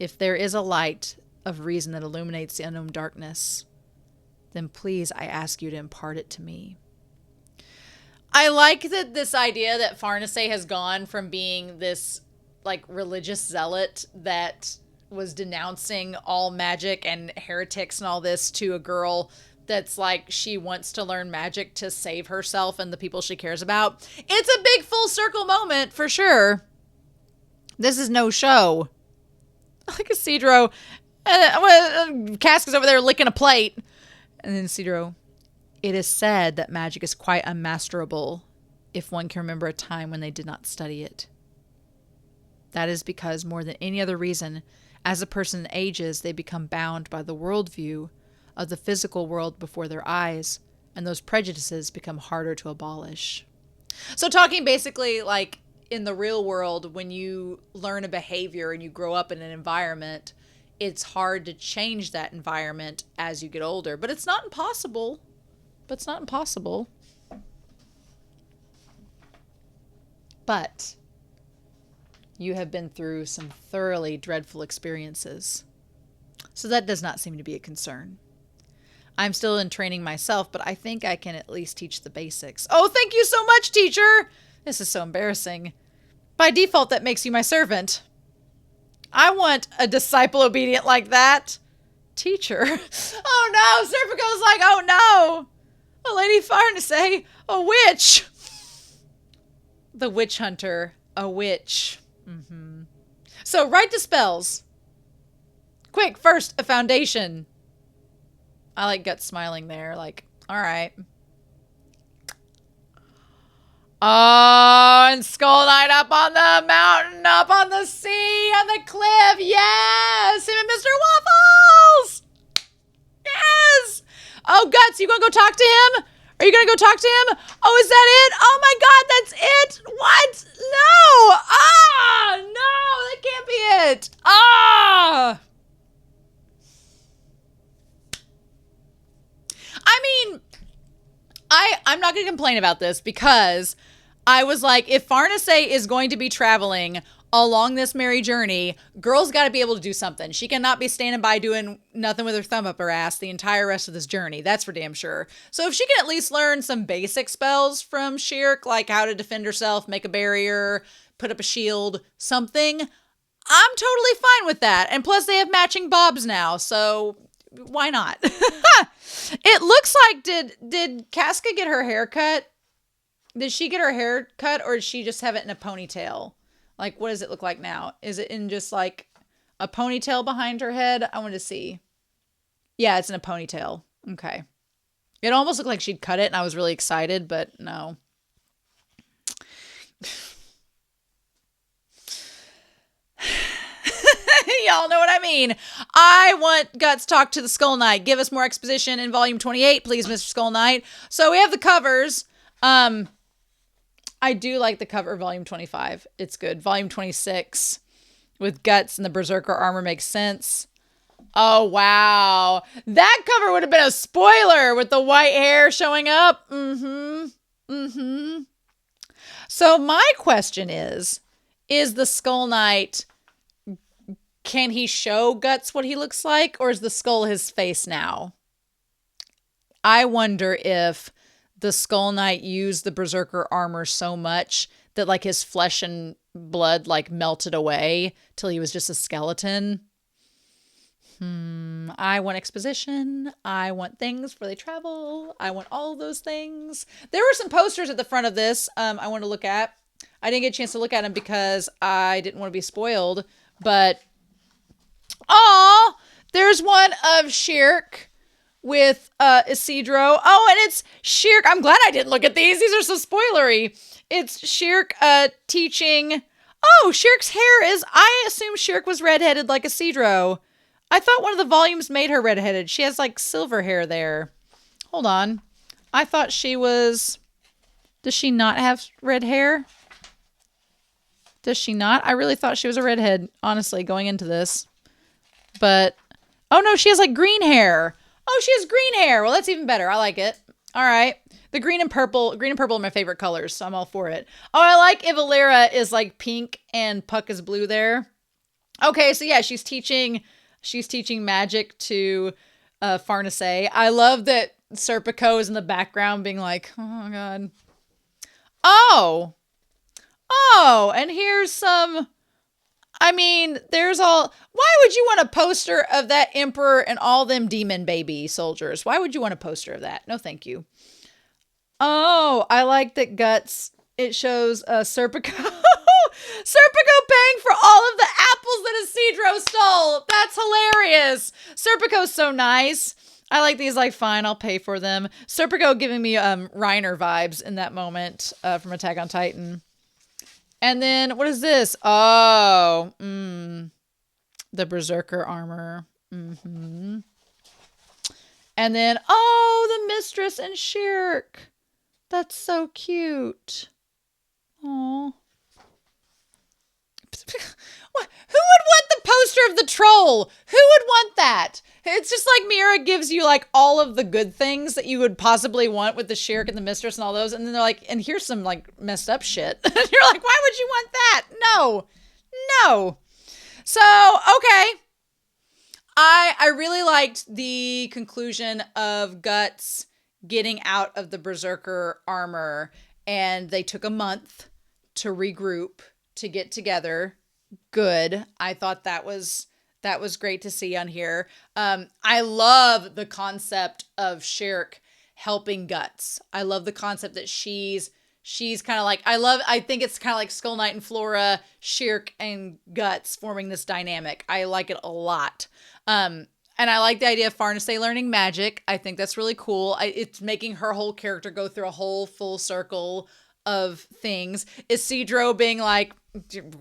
If there is a light of reason that illuminates the unknown darkness, then please, I ask you to impart it to me. I like that this idea that Farnesay has gone from being this like religious zealot that was denouncing all magic and heretics and all this to a girl that's like she wants to learn magic to save herself and the people she cares about. It's a big full circle moment for sure. This is no show. Like Isidro, Casca's over there licking a plate. And then Isidro, it is said that magic is quite unmasterable if one can remember a time when they did not study it. That is because more than any other reason, as a person ages, they become bound by the worldview of the physical world before their eyes, and those prejudices become harder to abolish. So talking basically like in the real world, when you learn a behavior and you grow up in an environment, it's hard to change that environment as you get older. But it's not impossible. But You have been through some thoroughly dreadful experiences. So that does not seem to be a concern. I'm still in training myself, but I think I can at least teach the basics. Oh, thank you so much, teacher! This is so embarrassing. By default, that makes you my servant. I want a disciple obedient like that. Teacher. Oh no, Serpico's like, oh no! A lady Farnesay, a witch! The witch hunter, a witch. So, write the spells. Quick, first, a foundation. I like Guts smiling there, like, alright. Oh, and Skull Knight up on the mountain, up on the sea, on the cliff. Yes! Him and Mr. Waffles! Yes! Oh, Guts, you gonna go talk to him? Are you gonna go talk to him? Oh, is that it? Oh my god, that's it! What? No! Ah! No, that can't be it! Ah! I mean, I'm not gonna complain about this because I was like, if Farnesay is going to be traveling along this merry journey, girl's got to be able to do something. She cannot be standing by doing nothing with her thumb up her ass the entire rest of this journey. That's for damn sure. So if she can at least learn some basic spells from Schierke, like how to defend herself, make a barrier, put up a shield, something, I'm totally fine with that. And plus they have matching bobs now, so why not? It looks like, did Casca get her hair cut? Did she get her hair cut, or did she just have it in a ponytail? Like, what does it look like now? Is it in just like a ponytail behind her head? I want to see. Yeah, it's in a ponytail. Okay. It almost looked like she'd cut it and I was really excited, but no. Y'all know what I mean. I want Guts talk to the Skull Knight. Give us more exposition in volume 28, please, Mr. Skull Knight. So we have the covers. I do like the cover of volume 25. It's good. Volume 26 with Guts and the Berserker Armor makes sense. Oh, wow. That cover would have been a spoiler with the white hair showing up. So my question is the Skull Knight, can he show Guts what he looks like, or is the skull his face now? I wonder if the Skull Knight used the Berserker Armor so much that like his flesh and blood like melted away till he was just a skeleton. I want exposition. I want things before they travel. I want all those things. There were some posters at the front of this I want to look at. I didn't get a chance to look at them because I didn't want to be spoiled, but there's one of Schierke with Isidro. Oh, and it's Schierke. I'm glad I didn't look at these. These are so spoilery. It's Schierke teaching. Oh, Schierke's hair is, I assume Schierke was redheaded like Isidro. I thought one of the volumes made her redheaded. She has like silver hair there. Hold on. I thought she was, does she not have red hair? Does she not? I really thought she was a redhead, honestly, going into this. But, oh no, she has like green hair. Oh, she has green hair. Well, that's even better. I like it. All right. The green and purple are my favorite colors, so I'm all for it. Oh, I like Ivalera is like pink and Puck is blue there. Okay, so yeah, she's teaching magic to Farnesay. I love that Serpico is in the background being like, oh my god. Oh, and here's some, I mean, there's all, why would you want a poster of that Emperor and all them demon baby soldiers? Why would you want a poster of that? No, thank you. Oh, I like that Guts, it shows Serpico. Serpico paying for all of the apples that Isidro stole. That's hilarious. Serpico's so nice. I like these, like, fine, I'll pay for them. Serpico giving me Reiner vibes in that moment from Attack on Titan. And then, what is this? Oh, the Berserker Armor. And then, oh, the Mistress and Schierke. That's so cute. Aww. Who would want the poster of the troll? Who would want that? It's just like Mira gives you like all of the good things that you would possibly want with the Schierke and the Mistress and all those. And then they're like, and here's some like messed up shit. And you're like, why would you want that? No, No. So, okay. I really liked the conclusion of Guts getting out of the Berserker armor, and they took a month to regroup to get together. Good. I thought that was great to see on here. I love the concept of Schierke helping Guts. I love the concept that she's kind of like, I think it's kind of like Skull Knight and Flora, Schierke and Guts forming this dynamic. I like it a lot. And I like the idea of Farnesay learning magic. I think that's really cool. It's making her whole character go through a whole full circle of things. Isidro being like,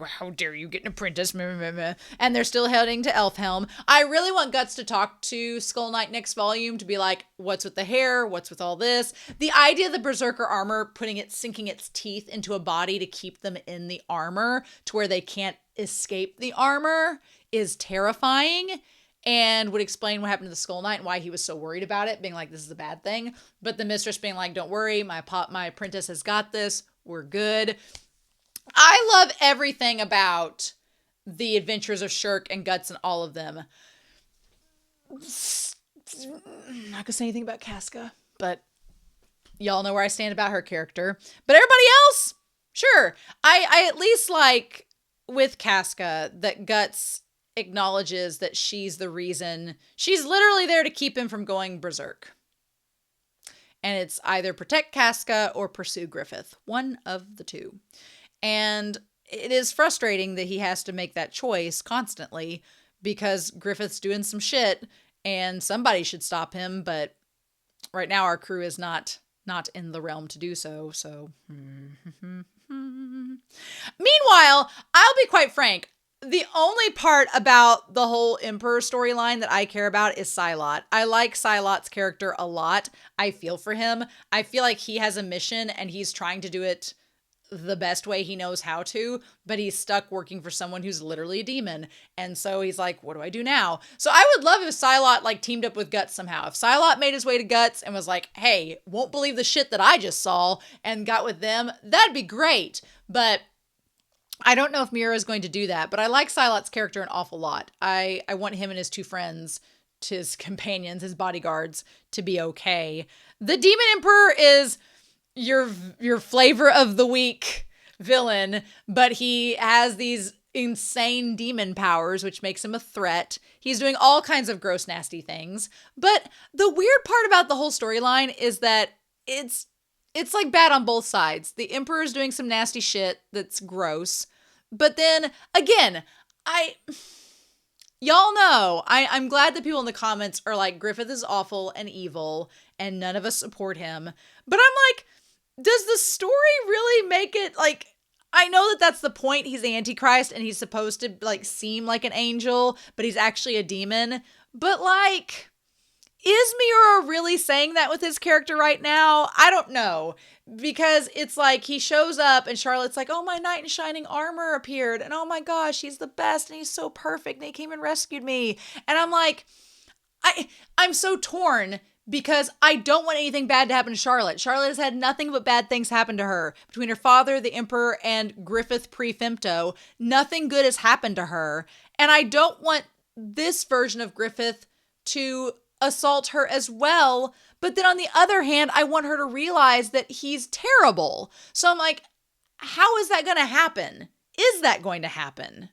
how dare you get an apprentice? And they're still heading to Elfhelm. I really want Guts to talk to Skull Knight next volume to be like, what's with the hair? What's with all this? The idea of the Berserker armor sinking its teeth into a body to keep them in the armor to where they can't escape the armor is terrifying, and would explain what happened to the Skull Knight and why he was so worried about it, being like, this is a bad thing. But the mistress being like, don't worry, my apprentice has got this. We're good. I love everything about the adventures of Schierke and Guts and all of them. I'm not going to say anything about Casca, but y'all know where I stand about her character. But everybody else, sure. I at least like with Casca that Guts acknowledges that she's the reason. She's literally there to keep him from going berserk. And it's either protect Casca or pursue Griffith. One of the two. And it is frustrating that he has to make that choice constantly because Griffith's doing some shit and somebody should stop him. But right now our crew is not in the realm to do so. So, meanwhile, I'll be quite frank. The only part about the whole Emperor storyline that I care about is Silat. I like Silat's character a lot. I feel for him. I feel like he has a mission and he's trying to do it the best way he knows how to, but he's stuck working for someone who's literally a demon. And so he's like, what do I do now? So I would love if Silat like teamed up with Guts somehow. If Silat made his way to Guts and was like, hey, won't believe the shit that I just saw, and got with them, that'd be great. But I don't know if Mira is going to do that, but I like Silat's character an awful lot. I want him and his two friends, his companions, his bodyguards, to be okay. The Demon Emperor is your flavor of the week villain, but he has these insane demon powers, which makes him a threat. He's doing all kinds of gross, nasty things. But the weird part about the whole storyline is that it's like bad on both sides. The Emperor's doing some nasty shit that's gross. But then, again, y'all know, I'm glad that people in the comments are like, Griffith is awful and evil, and none of us support him. But I'm like, does the story really make it, like, I know that that's the point. He's the Antichrist, and he's supposed to, like, seem like an angel, but he's actually a demon. But, like, is Miura really saying that with his character right now? I don't know. Because it's like he shows up and Charlotte's like, oh, my knight in shining armor appeared. And oh my gosh, he's the best and he's so perfect. And he came and rescued me. And I'm like, I'm so torn because I don't want anything bad to happen to Charlotte. Charlotte has had nothing but bad things happen to her. Between her father, the Emperor, and Griffith pre-Femto, nothing good has happened to her. And I don't want this version of Griffith to assault her as well. But then on the other hand, I want her to realize that he's terrible. So I'm like, how is that going to happen? Is that going to happen?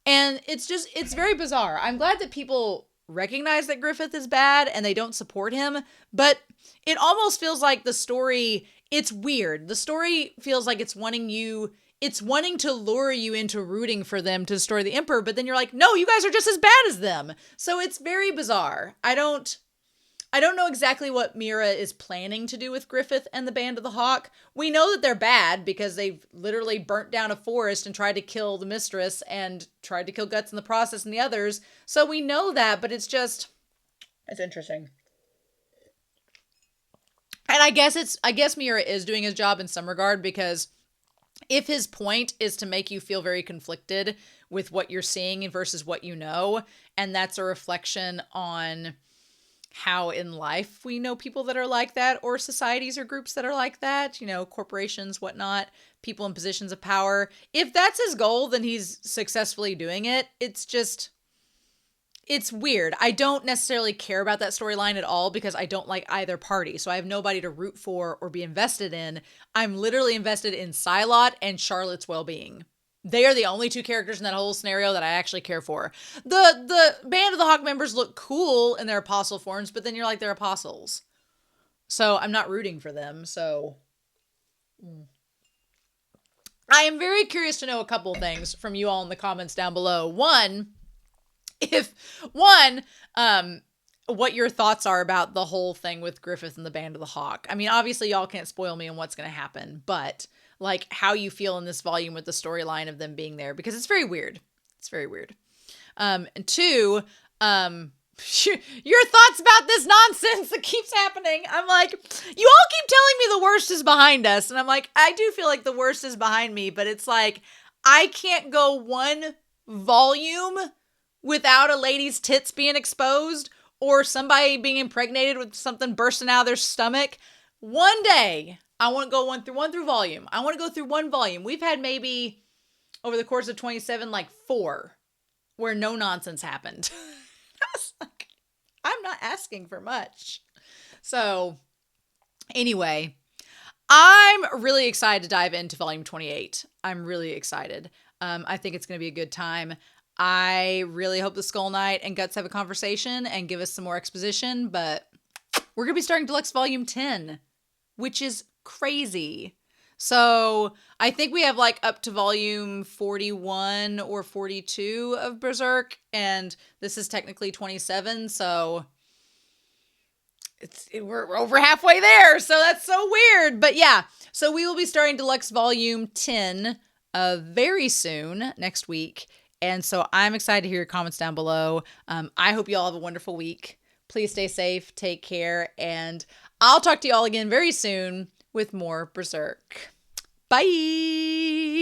And it's very bizarre. I'm glad that people recognize that Griffith is bad and they don't support him, but it almost feels like the story, it's weird. The story feels like it's wanting to lure you into rooting for them to destroy the Emperor, but then you're like, no, you guys are just as bad as them. So it's very bizarre. I don't know exactly what Mira is planning to do with Griffith and the Band of the Hawk. We know that they're bad because they've literally burnt down a forest and tried to kill the mistress and tried to kill Guts in the process and the others. So we know that, but it's interesting. And I guess Mira is doing his job in some regard, because if his point is to make you feel very conflicted with what you're seeing versus what you know, and that's a reflection on how in life we know people that are like that, or societies or groups that are like that, corporations, whatnot, people in positions of power. If that's his goal, then he's successfully doing it. It's weird. I don't necessarily care about that storyline at all because I don't like either party. So I have nobody to root for or be invested in. I'm literally invested in Silat and Charlotte's well-being. They are the only two characters in that whole scenario that I actually care for. The Band of the Hawk members look cool in their apostle forms, but then you're like, they're apostles. So I'm not rooting for them. So I am very curious to know a couple things from you all in the comments down below. What your thoughts are about the whole thing with Griffith and the Band of the Hawk. I mean, obviously y'all can't spoil me on what's going to happen, but like how you feel in this volume with the storyline of them being there, because it's very weird. It's very weird. And two, your thoughts about this nonsense that keeps happening. I'm like, you all keep telling me the worst is behind us. And I'm like, I do feel like the worst is behind me, but it's like, I can't go one volume without a lady's tits being exposed or somebody being impregnated with something bursting out of their stomach. One day, I want to go one through volume. I want to go through one volume. We've had maybe, over the course of 27, like 4 where no nonsense happened. I was like, I'm not asking for much. So, anyway, I'm really excited to dive into volume 28. I'm really excited. I think it's going to be a good time. I really hope the Skull Knight and Guts have a conversation and give us some more exposition, but we're going to be starting Deluxe Volume 10, which is crazy. So I think we have like up to volume 41 or 42 of Berserk, and this is technically 27, so we're over halfway there, so that's so weird. But yeah, so we will be starting Deluxe Volume 10 very soon, next week. And so I'm excited to hear your comments down below. I hope you all have a wonderful week. Please stay safe, take care, and I'll talk to you all again very soon with more Berserk. Bye!